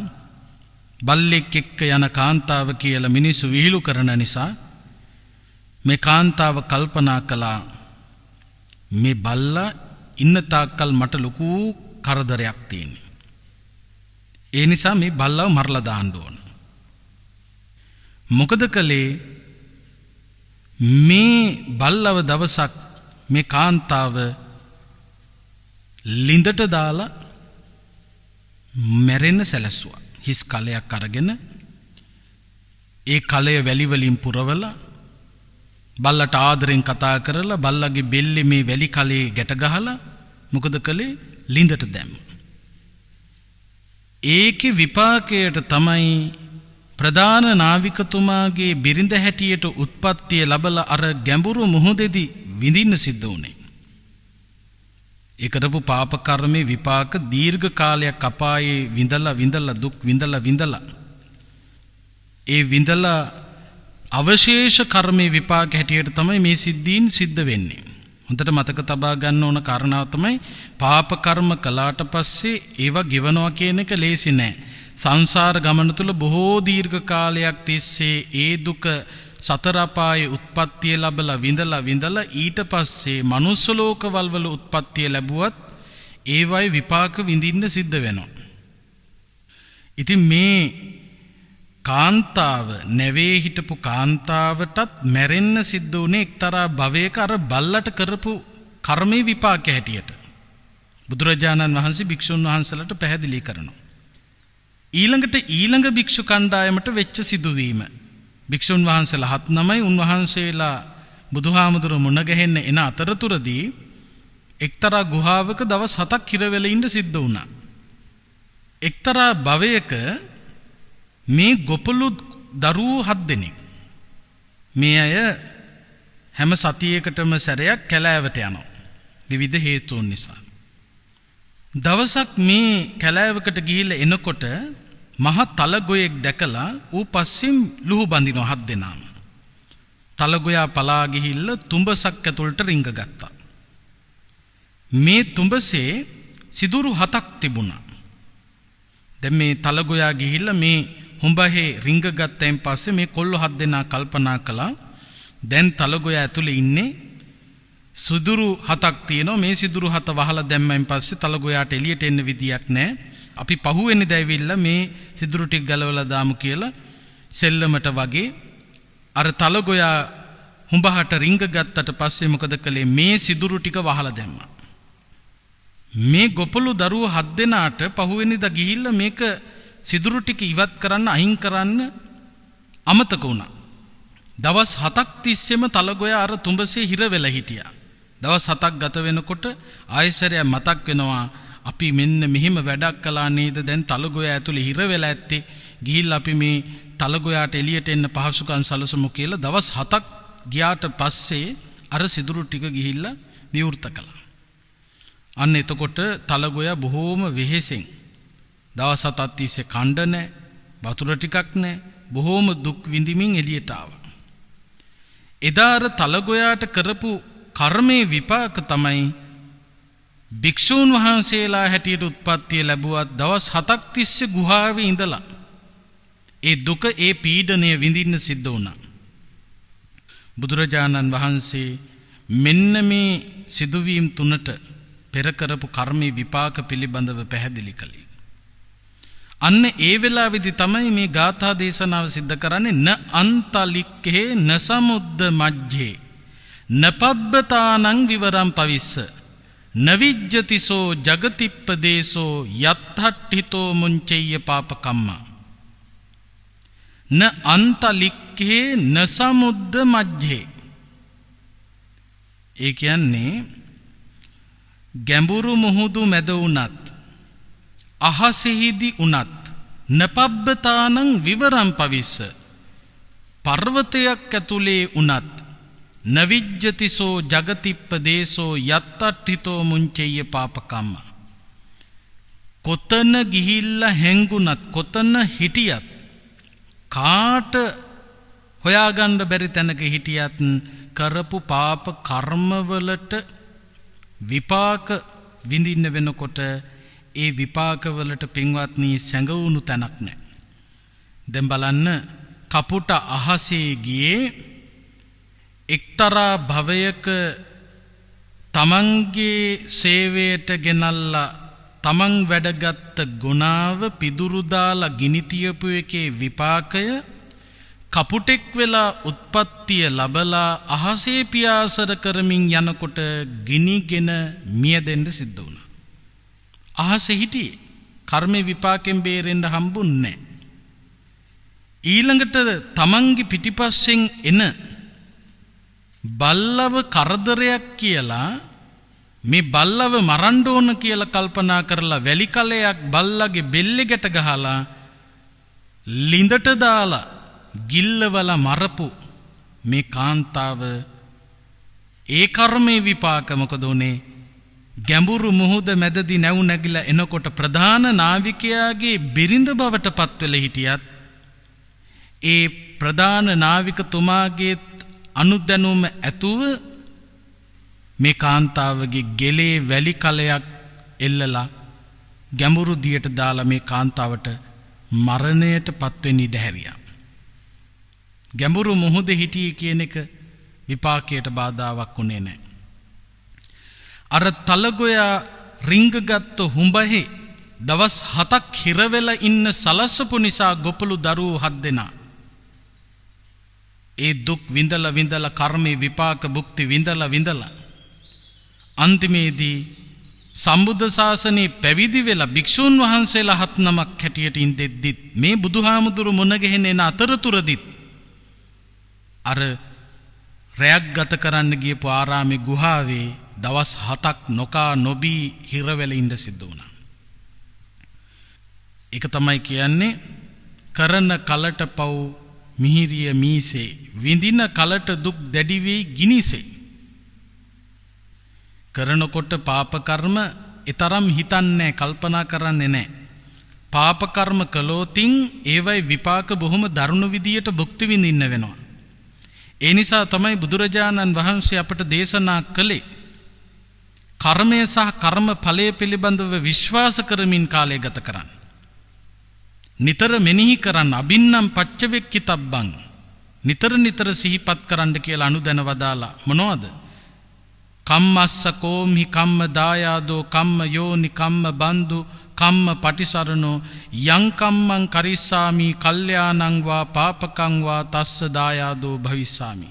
බල්ලෙක් එක්ක යන කාන්තාව කියලා මිනිස්සු විහිළු කරන නිසා මේ කාන්තාව කල්පනා කළා මේ බල්ලා ඉන්න තාක්කල් මට ලොකු කරදරයක් තියෙනවා. ඒ නිසා මේ බල්ලව මරලා දාන්න ඕන. මොකද කළේ? මේ බල්ලව දවසක් මේ කාන්තාව ලිඳට දාලා මැරෙන්න සැලැස්සුවා. හිස් කලයක් අරගෙන ඒ කලය වැලි වලින් පුරවලා බල්ලට ආදරෙන් කතා කරලා බල්ලගේ බෙල්ලේ මේ වැලි කලේ ගැට ගහලා මොකද කළේ? ලිඳට දැම්ම. ඒකේ විපාකයට තමයි ප්‍රධාන නාවිකතුමාගේ බිරිඳ හැටියට උත්පත්තිය ලැබලා අර ගැඹුරු මුහුදේදී විඳින්න සිද්ධ වුණේ. ඒ කරපු පාප කර්මේ විපාක දීර්ඝ කාලයක් අපායේ විඳලා දුක් විඳලා ඒ විඳලා අවශේෂ කර්මේ විපාක හැටියට තමයි මේ සිද්ධීන් සිද්ධ වෙන්නේ. හොඳට මතක තබා ගන්න ඕන කාරණාව තමයි පාප කර්ම කළාට පස්සේ ඒවා ගෙවනවා කියන එක ලේසි නෑ. සංසාර ගමන තුල බොහෝ දීර්ඝ කාලයක් තිස්සේ ඒ දුක සතර අපායේ උත්පත්තිය ලැබලා විඳලා ඊට පස්සේ මනුස්ස ලෝකවල වල උත්පත්තිය ලැබුවත් ඒවයි විපාක විඳින්න සිද්ධ වෙනවා. ඉතින් මේ කාන්තාව නැවේ හිටපු කාන්තාවටත් මැරෙන්න සිද්ධ වුණේ එක්තරා භවයක අර බල්ලට කරපු කර්මයේ විපාක හැටියට. බුදුරජාණන් වහන්සේ භික්ෂුන් වහන්සේලාට පැහැදිලි කරනවා. ඊළඟ භික්ෂු කණ්ඩායමට වෙච්ච සිදුවීම. භික්ෂුන් වහන්සේලා 7-9 උන්වහන්සේලා බුදුහාමුදුරු මුණ ගැහෙන්න එන අතරතුරදී එක්තරා ගුහාවක දවස් 7ක් හිර වෙලා ඉන්න සිද්ධ වුණා. එක්තරා භවයක මේ ගොපළු දරුවෝ 7 දෙනෙක් මේ අය හැම සතියකටම සැරයක් කැලෑවට යනවා විවිධ හේතුන් නිසා. දවසක් මේ කැලෑවකට ගිහිල්ලා එනකොට මහ තලගොයෙක් දැකලා ඌ පස්සෙන් ලුහු බඳිනවා 7 දෙනාම. තලගොයා පලා ගිහිල්ලා තුඹසක් ඇතුළට රිංග ගත්තා. මේ තුඹසේ සිදුරු 7ක් තිබුණා. දැන් මේ තලගොයා ගිහිල්ලා මේ හුඹහේ රිංග ගත්තයින් පස්සේ මේ කොල්ල 7 දෙනා කල්පනා කළා දැන් තලගොයා ඇතුලේ ඉන්නේ සිදුරු 7ක් තියෙනවා. මේ සිදුරු 7 වහලා දැම්මයින් පස්සේ තලගොයාට එළියට එන්න විදියක් නැහැ. අපි පහුවෙන්නේ දැවිලා මේ සිදුරු ටික ගලවලා දාමු කියලා සෙල්ලමට වගේ අර තලගොයා හුඹහට රිංග ගත්තට පස්සේ මොකද කළේ මේ සිදුරු ටික වහලා දැම්මා. මේ ගොපළු දරුවෝ 7 දෙනාට පහුවෙනිදා ගිහිල්ලා මේක සිදුරු ටික ඉවත් කරන්න අයින් කරන්න අමතක වුණා. දවස් 7ක් තිස්සෙම තලගොයා අර තුඹසේ හිර වෙලා හිටියා. දවස් 7ක් ගත වෙනකොට ආයෙසරය මතක් වෙනවා අපි මෙන්න මෙහෙම වැඩක් කළා නේද දැන් තලගොයා ඇතුලේ හිර වෙලා ඇත්තේ ගිහිල්ලා අපි මේ තලගොයාට එළියට එන්න පහසුකම් සලසමු කියලා දවස් 7ක් ගියාට පස්සේ අර සිදුරු ටික ගිහිල්ලා විවෘත කළා. අන්න එතකොට තලගොයා බොහෝම වෙහෙසෙන් දවස් 7ක් තිස්සේ කණ්ඩ නැහැ වතුර ටිකක් නැහැ බොහෝම දුක් විඳිමින් එළියට ආවා. එදා අර තලගොයාට කරපු කර්මයේ විපාක තමයි භික්ෂූන් වහන්සේලා හැටියට උත්පත්තිය ලැබුවත් දවස් 7ක් තිස්සේ ගුහාවේ ඉඳලා ඒ දුක ඒ පීඩනය විඳින්න සිද්ධ වුණා. බුදුරජාණන් වහන්සේ මෙන්න මේ සිදුවීම් තුනට පෙර කරපු කර්මයේ විපාක පිළිබඳව පැහැදිලි කළේ. අන්න ඒ වෙලාවේදී තමයි මේ ගාථා දේශනාව සිද්ධ කරන්නේ න අන්තලික්කේ න සමුද්ද මජ්ජේ නපබ්බතානං විවරම් පවිස්ස නවිජ්ජතිසෝ ජගතිප්පදේශෝ යත්තට්ඨිතෝ මුංචෙය්‍ය පාපකම්මා න අන්තලික්කේ න සමුද්ද මජ්ජේ. ඒ කියන්නේ ගැඹුරු මුහුදු මැද වුණත් අහසෙහිදී උනත් නපබ්බතානං විවරම් පවිස්ස පර්වතයක් ඇතුලේ උනත් නවිජ්ජතිසෝ ජගතිප්පදේශෝ යත්තට්ඨිතෝ මුංචෙය්‍ය පාපකම්ම කොතන ගිහිල්ලා හැංගුණත් කොතන හිටියත් කාට හොයාගන්න බැරි තැනක හිටියත් කරපු පාප කර්මවලට විපාක විඳින්න වෙනකොට ඒ විපාකවලට පින්වත්නි සැඟවුණු තැනක් නැහැ. දැන් බලන්න කපුට අහසේ ගියේ එක්තරා භවයක තමන්ගේ සේවයට ගෙනල්ලා තමන් වැඩගත් ගුණාව පිදුරු දාලා ගිනි තියපු එකේ විපාකය කපුටෙක් වෙලා උත්පත්තිය ලැබලා අහසේ පියාසර කරමින් යනකොට ගිනිගෙන මියදෙන්න සිද්ධ වුණා. අහසේ හිටියේ කර්මේ විපාකෙන් බේරෙන්න හම්බුන්නේ නැහැ. ඊළඟට තමන්ගේ පිටිපස්සෙන් එන බල්ලව කරදරයක් කියලා මේ බල්ලව මරන්න ඕන කියලා කල්පනා කරලා වැලි කලයක් බල්ලගේ බෙල්ලෙකට ගහලා ලිඳට දාලා ගිල්ලවල මරපු මේ කාන්තාව ඒ කර්මයේ විපාක මොකද උනේ? ගැඹුරු මුහුද මැදදී නැව් නැගිලා එනකොට ප්‍රධාන නාවිකයාගේ බිරිඳ බවට පත් වෙලා හිටියත් ඒ ප්‍රධාන නාවිකතුමාගේ අනුදැනුම ඇතුව මේ කාන්තාවගේ ගෙලේ වැලි කලයක් එල්ලලා ගැඹුරු දියට දාලා මේ කාන්තාවට මරණයට පත්වෙන්න ඉඩ හැරියා. ගැඹුරු මුහුදේ හිටියේ කියන එක විපාකයට බාධාවක් උනේ නැහැ. අර තලගොයා රිංගගත්තු හුඹහේ දවස් 7ක් හිරවෙලා ඉන්න සලස්සපු නිසා ගොපළු දරුවෝ 7 දෙනා ඒ දුක් විඳලා කර්මේ විපාක භුක්ති විඳලා අන්තිමේදී සම්බුද්ධ ශාසනයේ පැවිදි වෙලා භික්ෂුන් වහන්සේලා 7 නමක් හැටියට ඉඳෙද්දිත් මේ බුදුහාමුදුරු මුණ ගැහෙන එන අතරතුරදිත් අර රැයක් ගත කරන්න ගියපු ආරාමේ ගුහාවේ දවස් 7ක් නොකා නොබී හිරවෙලා ඉඳ සිද්ධ වුණා. ඒක තමයි කියන්නේ කරන කලට පව් මිහිරිය මීසේ විඳින කලට දුක් දැඩි වෙයි ගිනිසේ. කරනකොට පාප කර්ම ඊතරම් හිතන්නේ කල්පනා කරන්නේ නැහැ. පාප කර්ම කළොතින් ඒවයි විපාක බොහොම දරුණු විදියට භුක්ති විඳින්න වෙනවා. ඒ නිසා තමයි බුදුරජාණන් වහන්සේ අපට දේශනා කළේ කර්මය සහ කර්ම ඵලය පිළිබඳව විශ්වාස කරමින් කාලය ගත කරන්න. නිතර මෙනෙහි කරන්න අබින්නම් පච්චවෙක්කිතබ්බං නිතර සිහිපත් කරන්න කියලා අනුදැන වදාලා මොනවද? කම්මස්ස කෝම්හි කම්ම දායාදෝ කම්ම යෝනි කම්ම බන්දු කම්ම පටිසරණෝ යං කම්මං කරිස්සාමි කල්යාණං වා පාපකං වා තස්ස දායාදෝ භවිස්සාමි.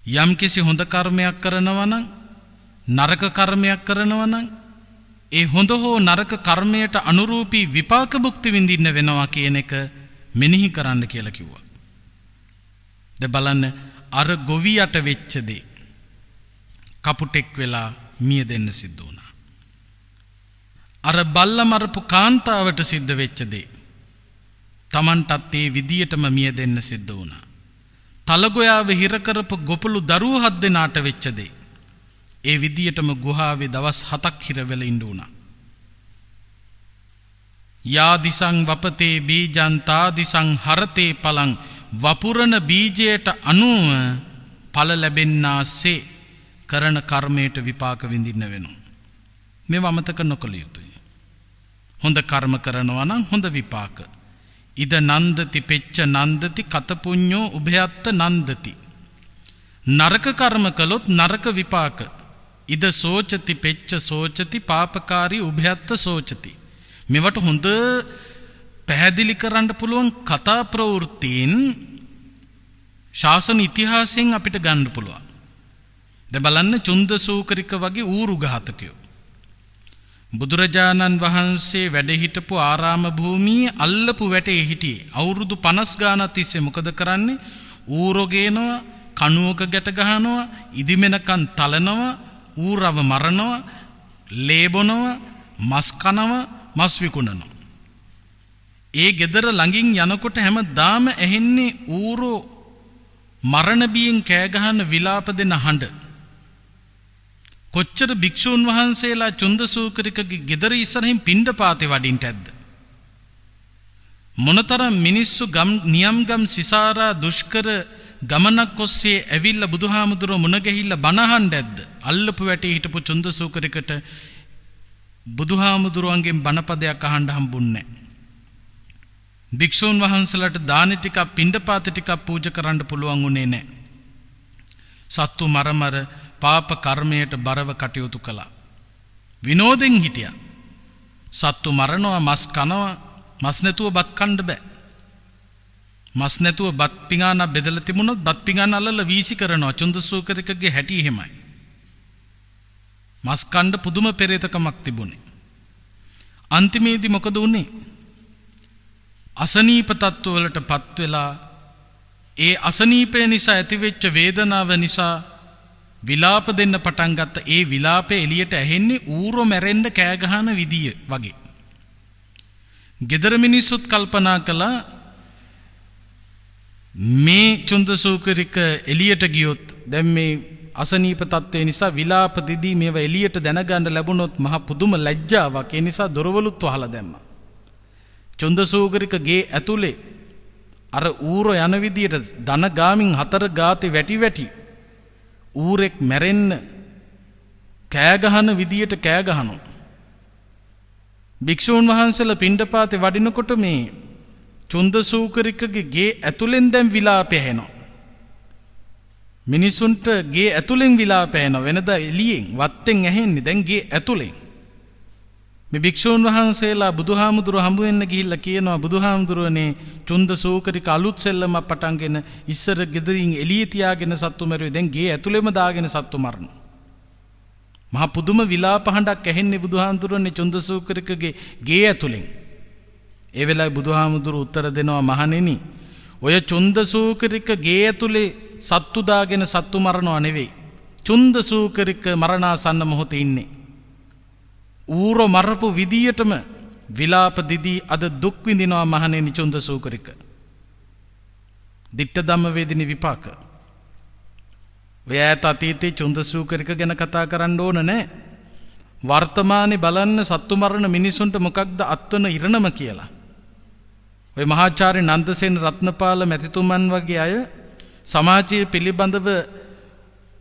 යම් කිසි හොඳ කර්මයක් කරනවා නම් නරක කර්මයක් කරනවා නම් ඒ හොඳ හෝ නරක කර්මයට අනුරූපී විපාක භුක්ති විඳින්න වෙනවා කියන එක මෙනෙහි කරන්න කියලා කිව්වා. දැන් බලන්න අර ගොවියට වෙච්ච දේ කපුටෙක් වෙලා මිය දෙන්න සිද්ධ වුණා. අර බල්ල මරපු කාන්තාවට සිද්ධ වෙච්ච දේ Tamanටත් ඒ විදියටම මිය දෙන්න සිද්ධ වුණා. තලගොයාව හිර කරපු ගොපළු දරුවෝ 7 දෙනාට වෙච්ච දේ ඒ විදියටම ගුහාවේ දවස් 7ක් හිර වෙලා ඉඳ උනා. යා දිසං වපතේ බීජං තා දිසං හරතේ පලං වපුරන බීජයට අනුව ඵල ලැබෙන්නාසේ කරන කර්මයට විපාක විඳින්න වෙනවා. මේව අමතක නොකළ යුතුයි. හොඳ කර්ම කරනවා නම් හොඳ විපාක. ඉද නන්දති පෙච්ච නන්දති කත පුඤ්ඤෝ උභයත්ත නන්දති. නරක කර්ම කළොත් නරක විපාක. ඉද සෝචති පෙච්ච සෝචති පාපකාරී උභයත්ත සෝචති. මේවට හොඳ පැහැදිලි කරන්න පුළුවන් කතා ප්‍රවෘත්තීන් ශාසන ඉතිහාසයෙන් අපිට ගන්න පුළුවන්. දැන් බලන්න චුන්ද සූකරික වගේ ඌරු ඝාතකයෝ බුදුරජාණන් වහන්සේ වැඩ හිටපු ආරාම භූමියේ අල්ලපු වැටේ හිටියේ අවුරුදු 50 ගානක් තිස්සේ මොකද කරන්නේ? ඌරෝ ගේනවා, කණුවක ගැට ගහනවා, ඉදිමෙනකන් තලනවා, ඌරව මරනවා, ලේබනවා, මස් කනවා, මස් විකුණනවා. ඒ ගෙදර ළඟින් යනකොට හැමදාම ඇහෙන්නේ ඌරෝ මරණ බියෙන් කෑ ගහන විලාප දෙන හඬ. කොච්චර භික්ෂූන් වහන්සේලා චුන්දසූකරිකගේ ගෙදර ඉස්සරහින් පිණ්ඩපාතේ වඩින්ට ඇද්ද? මොනතරම් මිනිස්සු නියම් ගම් සිසාරා දුෂ්කර ගමනක් ඔස්සේ ඇවිල්ලා බුදුහාමුදුරුවෝ මුණ ගැහිලා බණ අහන්න ඇද්ද? අල්ලපු වැටේ හිටපු චුන්දසූකරිකට බුදුහාමුදුරුවන්ගෙන් බණපදයක් අහන්න හම්බුන්නේ නැහැ. භික්ෂූන් වහන්සේලාට දානි ටිකක් පිණ්ඩපාත ටිකක් පූජා කරන්න පුළුවන් උනේ නැහැ. සත්තු මරමර පාප කර්මයට බරව කටයුතු කළා. විනෝදෙන් හිටියා. සත්තු මරනවා, මස් කනවා, මස් නැතුව බත් කන්න බෑ. මස් නැතුව බත් පිඟාන බෙදලා තිබුණොත් බත් පිඟාන අල්ලලා වීසි කරනවා. චුන්දසූකරිකගේ හැටි එහෙමයි. මස් කන්න පුදුම පෙරේතකමක් තිබුණේ. අන්තිමේදී මොකද වුනේ? අසනීප තත්ත්ව වලටපත් වෙලා ඒ අසනීපය නිසා ඇතිවෙච්ච වේදනාව නිසා විලාප දෙන්න පටන් ගත්ත. ඒ විලාපේ එළියට ඇහෙන්නේ ඌරෝ මැරෙන්න කෑ ගහන විදිය වගේ. ගෙදර මිනිස්සුත් කල්පනා කළා මේ චුන්දසූකරික එළියට ගියොත් දැන් මේ අසනීප තත්ත්වය නිසා විලාප දෙදී මේවා එළියට දැනගන්න ලැබුණොත් මහ පුදුම ලැජ්ජාවක්. ඒ නිසා දොරවලුත් වහලා දැම්මා. චුන්දසූකරික ගේ ඇතුලේ අර ඌරෝ යන විදියට ධන ගාමින් 4 ගාතේ වැටි ඌරෙක් මැරෙන්න කෑ ගහන විදියට කෑ ගහනවා. භික්ෂූන් වහන්සේලා පිණ්ඩපාතේ වඩිනකොට මේ චුන්දසූකරිකගේ ගේ ඇතුලෙන් දැන් විලාපය ඇහෙනවා. මිනිසුන්ට ගේ ඇතුලෙන් විලාපය ඇහෙනවා. වෙනදා එළියෙන් වත්තෙන් ඇහෙන්නේ දැන් ගේ ඇතුලෙන්. මේ භික්ෂූන් වහන්සේලා බුදුහාමුදුරුව හම්බ වෙන්න ගිහිල්ලා කියනවා බුදුහාමුදුරුවනේ චුන්දසූකරික අලුත් සෙල්ලමක් පටන්ගෙන ඉස්සර ගෙදරින් එළිය තියාගෙන සත්තු මරුවේ දැන් ගේ ඇතුලෙම දාගෙන සත්තු මරනවා. මහා පුදුම විලාප හඬක් ඇහෙන්නේ බුදුහාමුදුරුවනේ චුන්දසූකරිකගේ ගේ ඇතුලෙන්. ඒ වෙලාවේ බුදුහාමුදුරුව උත්තර දෙනවා මහණෙනි ඔය චුන්දසූකරික ගේ ඇතුලේ සත්තු දාගෙන සත්තු මරනවා නෙවෙයි. චුන්දසූකරික මරණාසන්න මොහොතේ ඉන්නේ. ඌරෝ මරපු විදියටම විලාප දිදී අද දුක් විඳිනවා මහණෙනි චුන්දසූකරික. ditta dhamma vedini විපාක. ඔය ඈත අතීතේ චුන්දසූකරික ගැන කතා කරන්න ඕන නෑ. වර්තමානයේ බලන්න සත්තු මරණ මිනිසුන්ට මොකක්ද අත්වන ඉරණම කියලා. ඔය මහාචාර්ය නන්දසේන රත්නපාල මැතිතුමන් වගේ අය සමාජයේ පිළිබඳව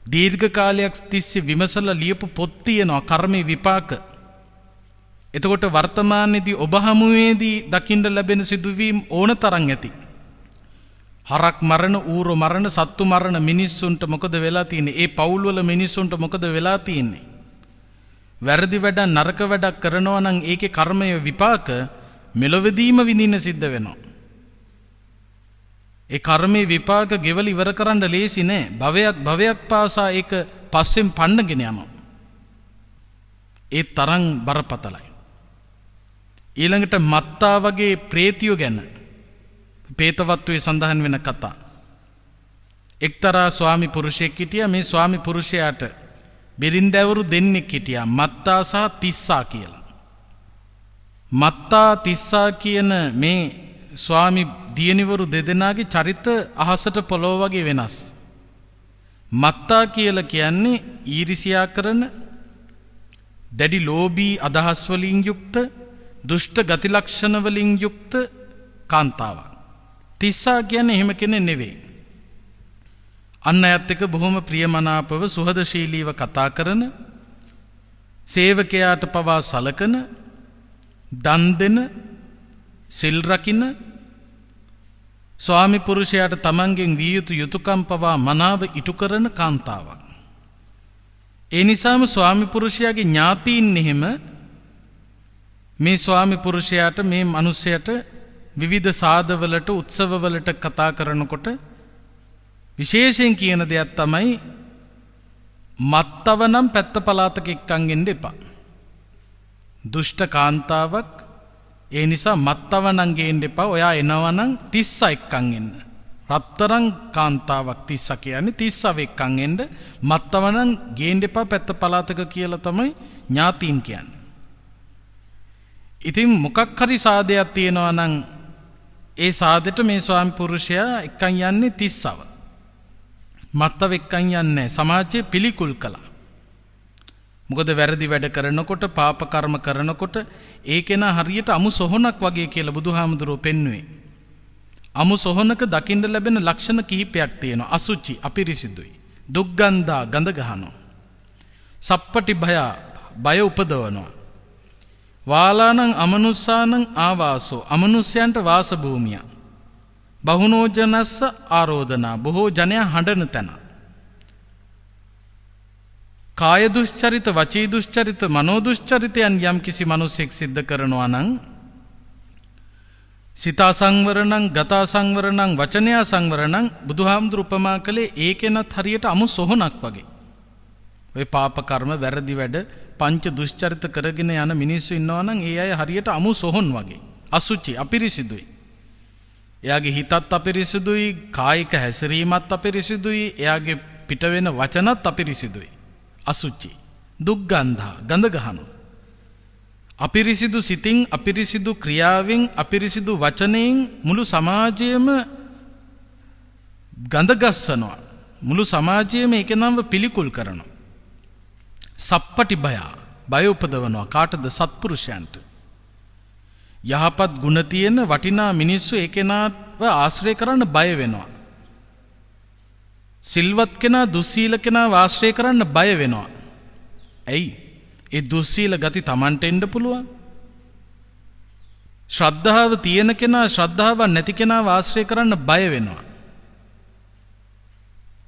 දීර්ඝ කාලයක් තිස්සේ විමසලා ලියපු පොත් තියෙනවා කර්මේ විපාක. එතකොට වර්තමානයේදී ඔබ හමුවේදී දකින්න ලැබෙන සිදුවීම් ඕන තරම් ඇති. හරක් මරණ, ඌරෝ මරණ, සත්තු මරණ මිනිස්සුන්ට මොකද වෙලා තියෙන්නේ? ඒ පවුල් වල මිනිස්සුන්ට මොකද වෙලා තියෙන්නේ? වැරදි වැඩ නරක වැඩක් කරනවා නම් ඒකේ කර්මය විපාක මෙලොවදීම විඳින්න සිද්ධ වෙනවා. ඒ කර්මයේ විපාක ගෙවල ඉවර කරන්න ලේසි නෑ. භවයක් පාසා ඒක පස්සෙන් පන්නගෙන යනවා. ඒ තරම් බරපතලයි. ඊළඟට මත්තා වගේ ප්‍රේතියෝ ගැන පේතවත්වයේ සඳහන් වෙන කතා. එක්තරා ස්වාමි පුරුෂයෙක් හිටියා. මේ ස්වාමි පුරුෂයාට බිරින්දැවරු දෙන්නෙක් හිටියා. මත්තා සහ තිස්සා කියලා. මත්තා තිස්සා කියන මේ ස්වාමි දියණිවරු දෙදෙනාගේ චරිත අහසට පොළොව වගේ වෙනස්. මත්තා කියලා කියන්නේ ඊරිසියා කරන, දැඩි ලෝභී අදහස් වලින් යුක්ත, දුෂ්ට ගති ලක්ෂණ වලින් යුක්ත කාන්තාවක්. තිස්සා කියන්නේ එහෙම කෙනෙක් නෙවෙයි. අන් අයත් එක්ක බොහොම ප්‍රියමනාපව සුහදශීලීව කතා කරන, සේවකයාට පවා සලකන, දන් දෙන, සිල් රකින්න, ස්වාමි පුරුෂයාට තමන්ගෙන් විය යුතු යුතුයකම් පවා මනාව ඉටු කරන කාන්තාවක්. ඒ නිසාම ස්වාමි පුරුෂයාගේ ඥාතීන් එහෙම මේ ස්වාමි පුරුෂයාට, මේ මිනිසයාට විවිධ සාදවලට, උත්සවවලට කතා කරනකොට විශේෂයෙන් කියන දෙයක් තමයි මත්තව නම් පැත්ත පළාතක එක්කන් එන්න එපා. දුෂ්ට කාන්තාවක්, ඒ නිසා මත්තව නම් ගේන්න එපා. ඔයා එනවා නම් 30 එක්කන් එන්න. රත්තරන් කාන්තාවක් 30 කියන්නේ 30 එක්කන් එන්න. මත්තව නම් ගේන්න එපා පැත්ත පළාතක කියලා තමයි ඥාතීන් කියන්නේ. ඉතින් මොකක් හරි සාදයක් තියෙනවා නම් ඒ සාදෙට මේ ස්වාමි පුරුෂයා එක්කන් යන්නේ 30ව. මත්තව එක්කන් යන්නේ සමාජයේ පිළිකුල් කළා. මොකද වැරදි වැඩ කරනකොට, පාප කර්ම කරනකොට ඒකේන හරියට අමු සොහනක් වගේ කියලා බුදුහාමුදුරුවෝ පෙන්වුවේ. අමු සොහනක දකින්න ලැබෙන ලක්ෂණ කිහිපයක් තියෙනවා. අසුචි, අපිරිසිදුයි. දුක්ගන්ධා, ගඳ ගහනවා. සප්පටි බය උපදවනවා. වාලානං අමනුස්සානං ආවාසෝ, අමනුෂ්‍යයන්ට වාස භූමිය. බහුනෝජනස්ස ආරෝධනා, බොහෝ ජනයා හඬන තැන. කාය දුෂ්චරිත, වචී දුෂ්චරිත, මනෝ දුෂ්චරිතයන් යම් කිසි මිනිසෙක් සිද්ධ කරනවා නම් සිතා සංවරණං, ගතා සංවරණං, වචනයා සංවරණං බුදුහාමුදුරු උපමා කළේ ඒකෙනත් හරියට අමු සොහනක් වගේ. ඔය පාප කර්ම, වැරදි වැඩ, පංච දුෂ්චරිත කරගෙන යන මිනිස්සු ඉන්නවා නම් ඒ අය හරියට අමු සොහන් වගේ. අසුචි, අපිරිසිදුයි. එයාගේ හිතත් අපිරිසිදුයි, කායික හැසිරීමත් අපිරිසිදුයි, එයාගේ පිට වෙන වචනත් අපිරිසිදුයි. අසුචි, දුක්ගන්ධා, ගඳ ගහනවා. අපිරිසිදු සිතින් අපිරිසිදු ක්‍රියාවෙන් අපිරිසිදු වචනයෙන් මුළු සමාජයම ගඳගස්සනවා. මුළු සමාජයම ඒක නම්ව පිළිකුල් කරනවා. සප්පටි බය උපදවනවා. කාටද? සත්පුරුෂයන්ට. යහපත් ගුණ තියෙන වටිනා මිනිස්සු ඒ කෙනාව ආශ්‍රය කරන්න බය වෙනවා. සිල්වත් කෙනා දුස්සීල කෙනාව ආශ්‍රය කරන්න බය වෙනවා. ඇයි? ඒ දුස්සීල ගති Tamanට එන්න පුළුවන්. ශ්‍රද්ධාව තියෙන කෙනා ශ්‍රද්ධාවක් නැති කෙනාව ආශ්‍රය කරන්න බය වෙනවා.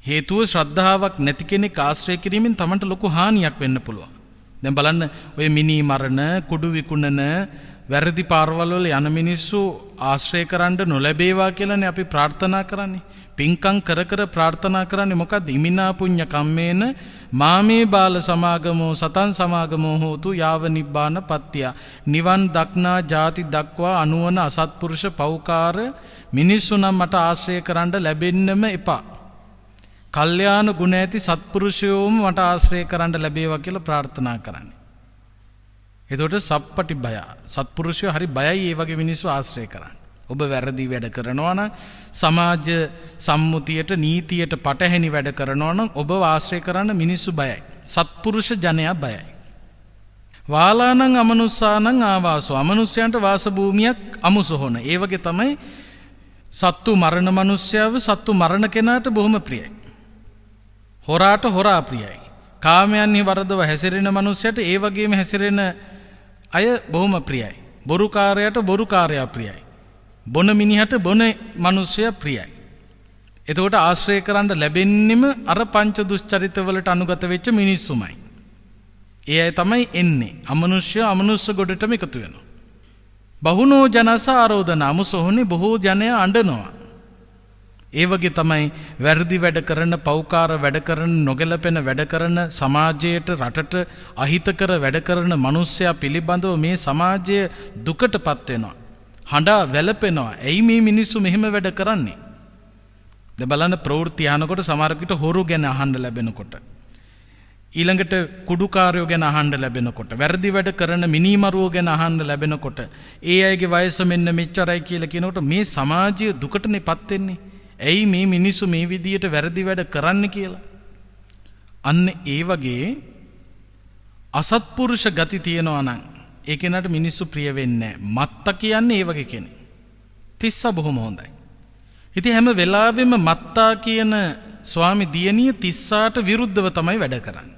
හේතුව ශ්‍රද්ධාවක් නැති කෙනෙක් ආශ්‍රය කිරීමෙන් Tamanට ලොකු හානියක් වෙන්න පුළුවන්. දැන් බලන්න ඔය මිනි මරණ, කුඩු විකුණන, වැරදි පාරවල් වල යන මිනිස්සු ආශ්‍රය කරන්න නොලැබේවා කියලානේ අපි ප්‍රාර්ථනා කරන්නේ. පින්කම් කර කර ප්‍රාර්ථනා කරන්නේ මොකද්ද? ඉමිනා පුඤ්ඤ කම්මේන මාමේ බාල සමාගමෝ සතන් සමාගමෝ හෝතු යාව නිබ්බාන පත්‍ය. නිවන් දක්නා ಜಾති දක්වා අනුවන අසත්පුරුෂ පෞකාර මිනිස්සු නම් මට ආශ්‍රය කරන්න ලැබෙන්නම එපා. කල්යාණ ගුණ ඇති සත්පුරුෂයෝම මට ආශ්‍රය කරන්න ලැබේවා කියලා ප්‍රාර්ථනා කරන්නේ. එතකොට සප්පටි බය. සත්පුරුෂයෝ හරි බයයි ඒ වගේ මිනිස්සු ආශ්‍රය කරන්න. ඔබ වැරදි වැඩ කරනවා නම්, සමාජ සම්මුතියට නීතියට පටහැනි වැඩ කරනවා නම් ඔබ ආශ්‍රය කරන්න මිනිස්සු බයයි. සත්පුරුෂ ජනයා බයයි. වාලානං අමනුස්සානං ආවාසෝ. අමනුෂ්‍යයන්ට වාස භූමියක් අමුසොහොන. ඒ වගේ තමයි සත්තු මරණ මිනිස්යාව සත්තු මරණ කෙනාට බොහොම ප්‍රියයි. හොරාට හොරා ප්‍රියයි. කාමයන්හි වරදව හැසිරෙන මිනිසයාට ඒ වගේම හැසිරෙන අය බොහොම ප්‍රියයි. බොරුකාරයාට බොරුකාරයා ප්‍රියයි. බොන මිනිහට බොන මිනිසයා ප්‍රියයි. එතකොට ආශ්‍රය කරන්න ලැබෙන්නෙම අර පංච දුෂ්චරිතවලට අනුගත වෙච්ච මිනිස්සුමයි. ඒ අය තමයි එන්නේ. අමනුෂ්‍ය ගොඩටම එකතු වෙනවා. බහුනෝ ජනස ආරෝධන. අමුසොහොනේ බොහෝ ජනයා අඬනවා. ඒ වගේ තමයි වැරදි වැඩ කරන, පෞකාර වැඩ කරන, නොගැලපෙන වැඩ කරන, සමාජයට රටට අහිතකර වැඩ කරන මිනිස්සයා පිළිබඳව මේ සමාජය දුකටපත් වෙනවා. හඬා වැළපෙනවා. ඇයි මේ මිනිස්සු මෙහෙම වැඩ කරන්නේ? දැන් බලන්න ප්‍රවෘත්ති අහනකොට සමහර විට හොරු ගැන අහන්න ලැබෙනකොට, ඊළඟට කුඩුකාරයෝ ගැන අහන්න ලැබෙනකොට, වැරදි වැඩ කරන මිනිමරුවෝ ගැන අහන්න ලැබෙනකොට, ඒ අයගේ වයස මෙන්න මෙච්චරයි කියලා කියනකොට මේ සමාජය දුකටනේපත් වෙන්නේ. ඇයි මේ මිනිස්සු මේ විදියට වැරදි වැඩ කරන්න කියලා? අන්න ඒ වගේ අසත්පුරුෂ ගති තියෙනවා නම් ඒ කෙනාට මිනිස්සු ප්‍රිය වෙන්නේ නැහැ. මත්ත කියන්නේ ඒ වගේ කෙනෙක්. තිස්ස බොහොම හොඳයි. ඉතින් හැම වෙලාවෙම මත්තා කියන ස්වාමි දියණිය තිස්සාට විරුද්ධව තමයි වැඩ කරන්නේ.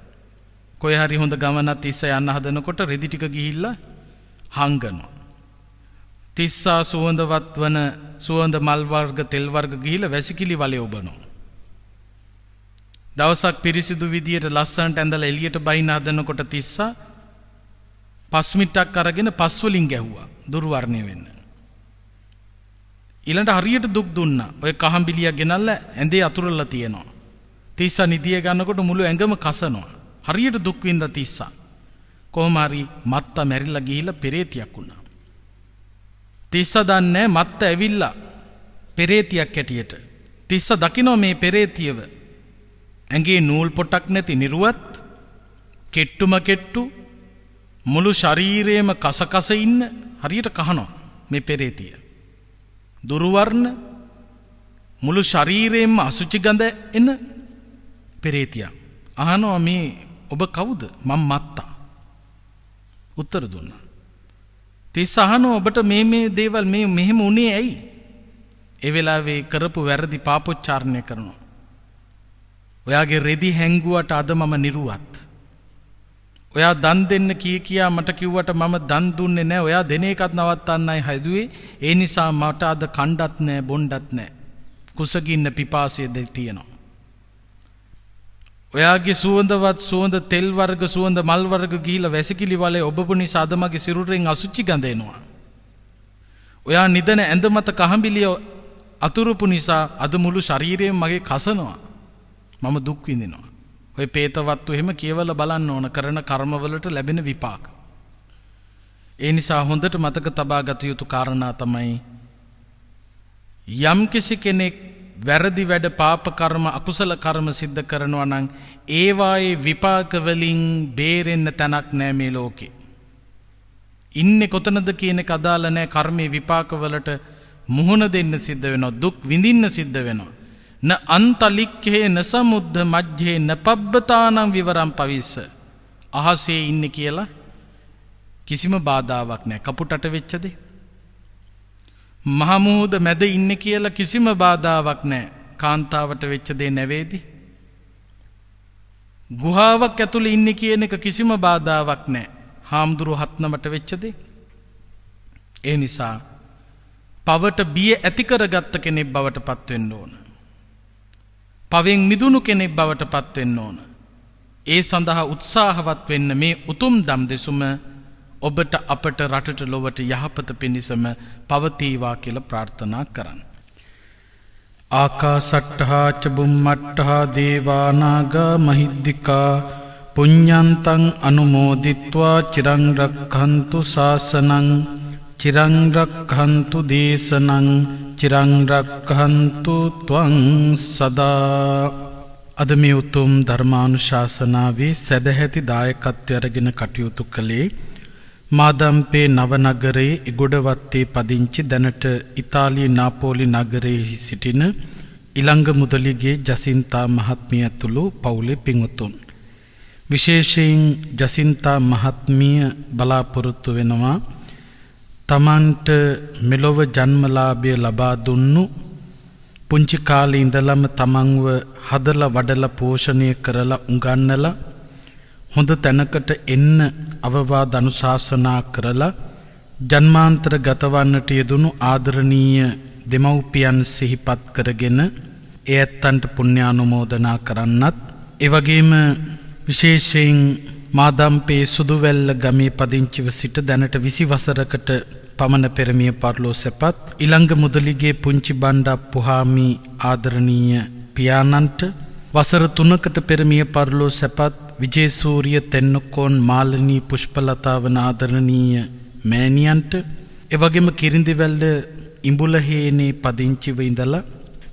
කොහේ හරි හොඳ ගමනක් තිස්ස යන්න හදනකොට රෙදි ටික ගිහිල්ලා හංගනවා. තිස්සා සුවඳවත් වන සුවඳ මල් වර්ග තෙල් වර්ග ගිහිලා වැසිකිලි වලේ ඔබනවා. දවසක් පිරිසිදු විදියට ලස්සනට ඇඳලා එළියට බයින්න හදනකොට තිස්සා පස් මිටක් අරගෙන පස් වලින් ගැහුවා දුර්වර්ණය වෙන්න. ඊළඟට හරියට දුක් දුන්නා. ඔය කහඹිලිය ගෙනල්ලා ඇඳේ අතුරලා තියෙනවා. තිස්සා නිදිය ගන්නකොට මුළු ඇඟම කසනවා. හරියට දුක් විඳ තිස්සා. කොහොම හරි මත්තා මැරිලා ගිහිලා පෙරේතියක් වුණා. තිස්ස දන්නේ මත්ත ඇවිල්ලා පෙරේතියක් හැටියට. තිස්ස දකිනවා මේ පෙරේතියව ඇඟේ නූල් පොටක් නැති නිරුවත්, කෙට්ටුම කෙට්ටු, මුළු ශරීරයේම කසකස ඉන්න, හරියට කහනවා මේ පෙරේතිය. දුර්වර්ණ, මුළු ශරීරයෙන්ම අසුචි ගඳ එන පෙරේතිය. අහනවා මේ ඔබ කවුද? මම මත්තා. උත්තර දුන්නා. තිස්ස අහනවා ඔබට මේ දේවල් මෙහෙම උනේ ඇයි? ඒ වෙලාවේ කරපු වැරදි පාපොච්චාරණය කරනවා. ඔයාගේ රෙදි හැංගුවට අද මම නිරුවත්. ඔයා දන් දෙන්න කියා මට කිව්වට මම දන් දුන්නේ නැහැ. ඔයා දෙන එකත් නවත්තන්නයි හැදුවේ. ඒ නිසා මට අද කණ්ඩත් නැහැ, බොණ්ඩත් නැහැ. කුසගින්න පිපාසය තියෙනවා. ඔයාගේ සුවඳ තෙල් වර්ග සුවඳ මල් වර්ග ගිහිලා වැසිකිලි වලේ ඔබපු නිසා අද මගේ සිරුරෙන් අසුචි ගඳ එනවා. ඔයා නිදන ඇඳ මත කහඹිලිය අතුරුපු නිසා අද මුළු ශරීරයම මගේ කසනවා. මම දුක් විඳිනවා. ඔය පේතවත්තු එහෙම කියවලා බලන්න ඕන කරන කර්මවලට ලැබෙන විපාක. ඒ නිසා හොඳට මතක තබා ගත යුතු කාරණා තමයි යම්කිසි කෙනෙක් වැරදි වැඩ පාප කර්ම අකුසල කර්ම සිද්ධ කරනවා නම් ඒවායේ විපාක වලින් බේරෙන්න තැනක් නැහැ මේ ලෝකේ. ඉන්නේ කොතනද කියන එක අදාළ නැහැ. කර්මයේ විපාකවලට මුහුණ දෙන්න සිද්ධ වෙනවා. දුක් විඳින්න සිද්ධ වෙනවා. න අන්තලික්ඛේ න සමුද්ධ මජ්ජේ න පබ්බතානං විවරම් පවිස්ස. අහසේ ඉන්නේ කියලා කිසිම බාධාවක් නැහැ. කපුටට වෙච්ච දේ. මහමුහුද මැද ඉන්නේ කියලා කිසිම බාධාවක් නැහැ. කාන්තාවට වෙච්ච දේ නැවේදි. ගුහාවක් ඇතුළේ ඉන්නේ කියන එක කිසිම බාධාවක් නැහැ. හාමුදුරුවෝ හත්නමට වෙච්ච දේ. ඒ නිසා පවට බිය ඇති කරගත්ත කෙනෙක් බවට පත් වෙන්න ඕන. පවෙන් මිදුණු කෙනෙක් බවට පත් වෙන්න ඕන. ඒ සඳහා උත්සාහවත් වෙන්න මේ උතුම් දම් දෙසුම ඔබට අපට රටට ලොවට යහපත පිණිසම පවතිවා කියලා ප්‍රාර්ථනා කරන්න. ආකාසට්ඨා ච බුම්මට්ඨා දේවා නාග මහිද්దికා පුඤ්ඤන්තං අනුමෝදිත්වා චිරං රක්ඛන්තු ශාසනං චිරං රක්ඛන්තු දේශනං චිරං රක්ඛන්තු ත්වං සදා. අද මේ උතුම් ධර්මානුශාසනාවේ සදැහැති දායකත්වය අරගෙන කටයුතු කළේ මාදම්පේ නවනගරයේ ඉගොඩවත්තේ පදිංචි දැනට ඉතාලියේ නාපෝලි නගරයේ සිටින ඉලංග මුදලිගේ ජසින්තා මහත්මිය ඇතුළු පවුලේ පින්වතුන්. විශේෂයෙන් ජසින්තා මහත්මිය බලාපොරොත්තු වෙනවා තමන්ට මෙලොව ජන්මලාභය ලබා දුන්නු පුංචි කාලේ ඉඳලම තමන්ව හදලා වඩලා පෝෂණය කරලා උගන්වලා හොඳ තැනකට එන්න අවවාද අනුශාසනා කරලා ජන්මාන්තර ගතවන්නට යෙදුණු ආදරණීය දෙමව්පියන් සිහිපත් කරගෙන ඒ ඇත්තන්ට පුණ්‍යානුමෝදනා කරන්නත් ඒ වගේම විශේෂයෙන් මාදම්පේ සුදුවැල්ල ගමේ පදිංචිව සිට දැනට 20 වසරකට පමණ පෙරමිය පරලෝ සැපත් ඉලංග මුදලිගේ පුංචි බණ්ඩා පුහාමි ආදරණීය පියාණන්ට වසර 3කට පෙරමිය පරලෝ සැපත් විජේසූරිය තෙන්නකෝන් මාලනී පුෂ්පලතා වන ආදරණීය මෑණියන්ට එවැගේම කිරිඳිවැල්ල ඉඹුලහේනේ පදිංචිව ඉඳලා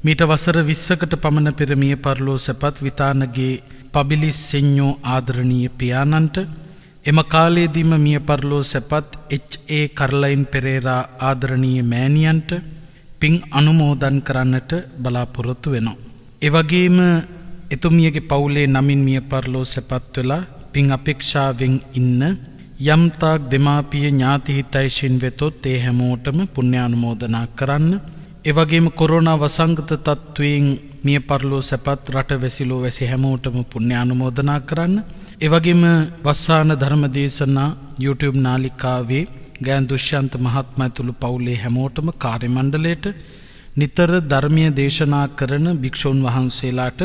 මීට වසර 20කට පමණ පෙර මිය පරලෝ සැපත් විතානගේ පබිලිස් සෙඤ්ඤෝ ආදරණීය පියාණන්ට එම කාලයේදීම මිය පරලෝ සැපත් එච්.ඒ. කරලයින් පෙරේරා ආදරණීය මෑණියන්ට පින් අනුමෝදන් කරන්නට බලාපොරොත්තු වෙනවා. ඒ වගේම එතුමියගේ පවුලේ නමින් මිය පරලෝ සැපත් වෙලා පින් අපේක්ෂාවෙන් ඉන්න යම් තාක් දෙමාපිය ඥාති හිතයිෂින් වෙතොත් ඒ හැමෝටම පුණ්‍යානුමෝදනා කරන්න. ඒ වගේම කොරෝනා වසංගත තත්වයෙන් මිය පරලෝ සැපත් රට වැසිලෝ වැසි හැමෝටම පුණ්‍යානුමෝදනා කරන්න. ඒ වගේම වස්සාන ධර්ම දේශනා YouTube නාලිකාවේ ගෑන් දුෂ්‍යන්ත මහත්මයා ඇතුළු පවුලේ හැමෝටම කාර්ය මණ්ඩලයට නිතර ධර්මීය දේශනා කරන භික්ෂුන් වහන්සේලාට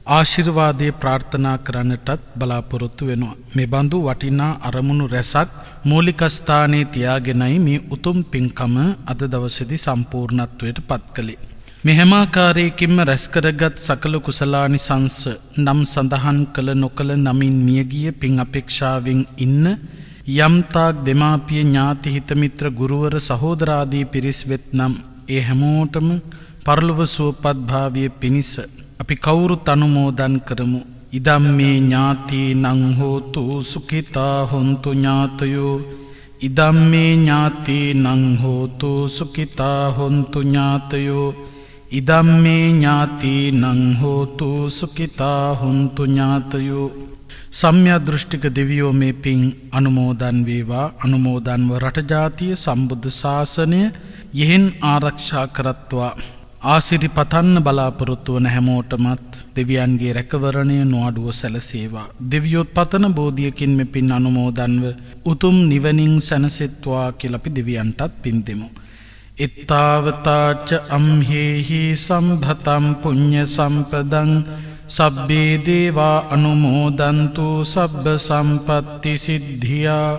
ආශිර්වාදයේ ප්‍රාර්ථනා කරන්නටත් බලාපොරොත්තු වෙනවා. මේ බඳු වටිනා අරමුණු රැසක් මූලික ස්ථානයේ තියාගෙනයි මේ උතුම් පින්කම අද දවසේදී සම්පූර්ණත්වයට පත් කළේ. මේ හැම ආකාරයකින්ම රැස් කරගත් සකල කුසලානිසංස නම් සඳහන් කළ නොකළ නමින් මියගිය පින් අපේක්ෂාවෙන් ඉන්න යම් තාක් දෙමාපිය ඥාති හිත මිත්‍ර ගුරුවර සහෝදරාදී පිරිස් වෙත්නම් ඒ හැමෝටම පරලොව සුවපත් භාවයේ පිණිස අපි කවුරුත් අනුමෝදන් කරමු. ඉදම් මේ ඥාතිනං හෝතු සුඛිතා හොන්තු ඥාතයෝ ඉදම් මේ ඥාතිනං හෝතු සුඛිතා හොන්තු ඥාතයෝ ඉදම් මේ ඥාතිනං හෝතු සුඛිතා හොන්තු ඥාතයෝ. සම්‍යක් දෘෂ්ටික දෙවියෝ මේ පින් අනුමෝදන් වේවා. අනුමෝදන්ව රට ජාතිය සම්බුද්ධ ශාසනය යෙහෙන් ආරක්ෂා කරත්වා. ආසිරිපතන්න බලාපොරොත්තු වන හැමෝටමත් දෙවියන්ගේ රැකවරණය නොඅඩුව සැලසේවා. දෙවියොත් පතන බෝධියකින් මේ පින් අනුමෝදන්ව උතුම් නිවනින් සැනසෙත්වා කියලා අපි දෙවියන්ටත් පින් දෙමු. ඉත්තාවතාච අම්හෙහි සම්භතම් පුඤ්ඤ සම්පදං සබ්බේ දේවා අනුමෝදන්තු සබ්බ සම්පත්ති සිද්ධියා.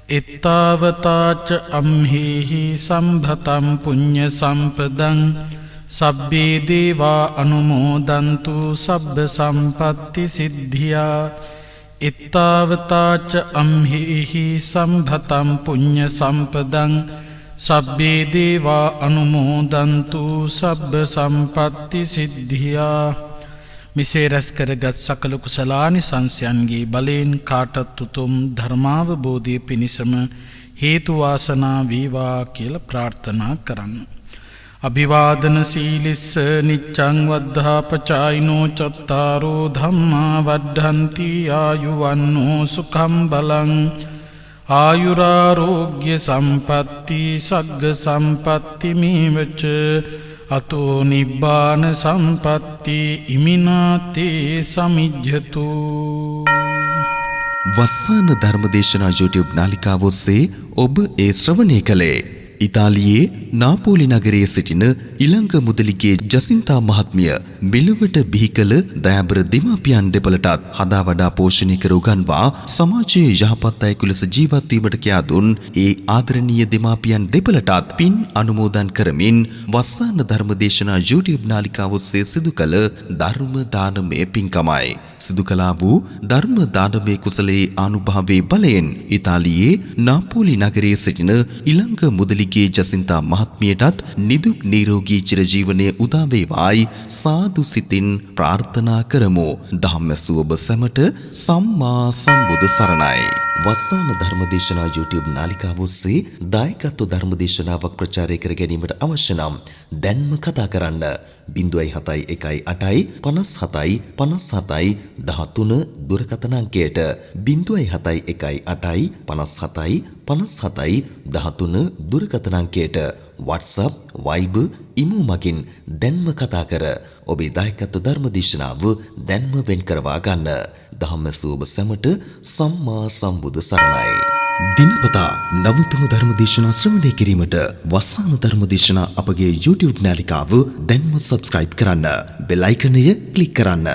ඉත්තාවතාච අම්හෙහි සම්භතම් පුඤ්ඤ සම්පදං සබ්බේ දේවා අනුමෝදන්තු සබ්බ සම්පත්ති සිද්ධියා. ඉත්තාවතාච අම්හෙහි සම්භතම් පුඤ්ඤ සම්පදං සබ්බේ දේවා අනුමෝදන්තු සබ්බ සම්පත්ති සිද්ධියා. මිසේ රැස් කරගත් සකල කුසලානිසංසයන්ගේ බලයෙන් කාටත් උතුම් ධර්මාවබෝධය පිණිසම හේතු වාසනා වේවා කියලා ප්‍රාර්ථනා කරන්න. අභිවාදන සීලිස්ස නිච්ඡං වද්ධාපචායිනෝ චත්තාරෝ ධම්මා වද්ධන්ති ආයුවන්නෝ සුඛං බලං ආයුරාරෝග්‍ය සම්පatti සග්ග සම්පatti මේවච අතෝ නිබ්බාන සම්පatti ඉමිනාතේ සමිජ්ජතු. වස්සාන ධර්මදේශනා YouTube නාලිකාව ඔස්සේ ඔබ ඒ ශ්‍රවණය කළේ ඉතාලියේ නාපෝලි නගරයේ සිටින ඉලංග මුදලිගේ ජසින්තා මහත්මිය මෙලොවට බිහි කළ දයාබර දෙමාපියන් දෙපළටත් හදා වඩා පෝෂණය කර උගන්වා සමාජයේ යහපත් අයෙකු ලෙස ජීවත් වීමට කියා දුන් ඒ ආදරණීය දෙමාපියන් දෙපළටත් පින් අනුමෝදන් කරමින් වස්සාන ධර්මදේශනා YouTube නාලිකාව ඔස්සේ සිදු කළ ධර්ම දානමය පින්කමයි. සිදු කළා වූ ධර්ම දානමය කුසලයේ ආනුභාවයේ බලයෙන් ඉතාලියේ නාපෝලි නගරයේ සිටින ඉලංග මුදලිගේ ජසින්තා මහත්මියටත් නිදුක් නිරෝගී චිරජීවනයේ උදා වේවායි සාදු සිතින් ප්‍රාර්ථනා කරමු. ධම්මසුව ඔබ සැමට සම්මා සම්බුදු සරණයි. වස්සාන ධර්මදේශනා YouTube නාලිකාව ඔස්සේ දායකත්ව ධර්මදේශනාවක් ප්‍රචාරය කර ගැනීමට අවශ්‍ය නම් දැන්ම කතා කරන්න 071 57 57 13 දුරකථන අංකයට 071 57 57 13 දුරකථන අංකයට WhatsApp Viber ඉමු මගින් දැන්ම කතා කර ඔබේ දායකත්ව ධර්මදේශනාව දැන්ම වෙන් කරවා ගන්න. ධම්මසුව ඔබ සැමට සම්මා සම්බුදු සරණයි. දිනපතා නවතම ධර්මදේශනා ශ්‍රවණය කිරීමට වස්සාන ධර්මදේශනා අපගේ YouTube නාලිකාව දැන්ම subscribe කරන්න. බෙල් අයිකනය ක්ලික් කරන්න.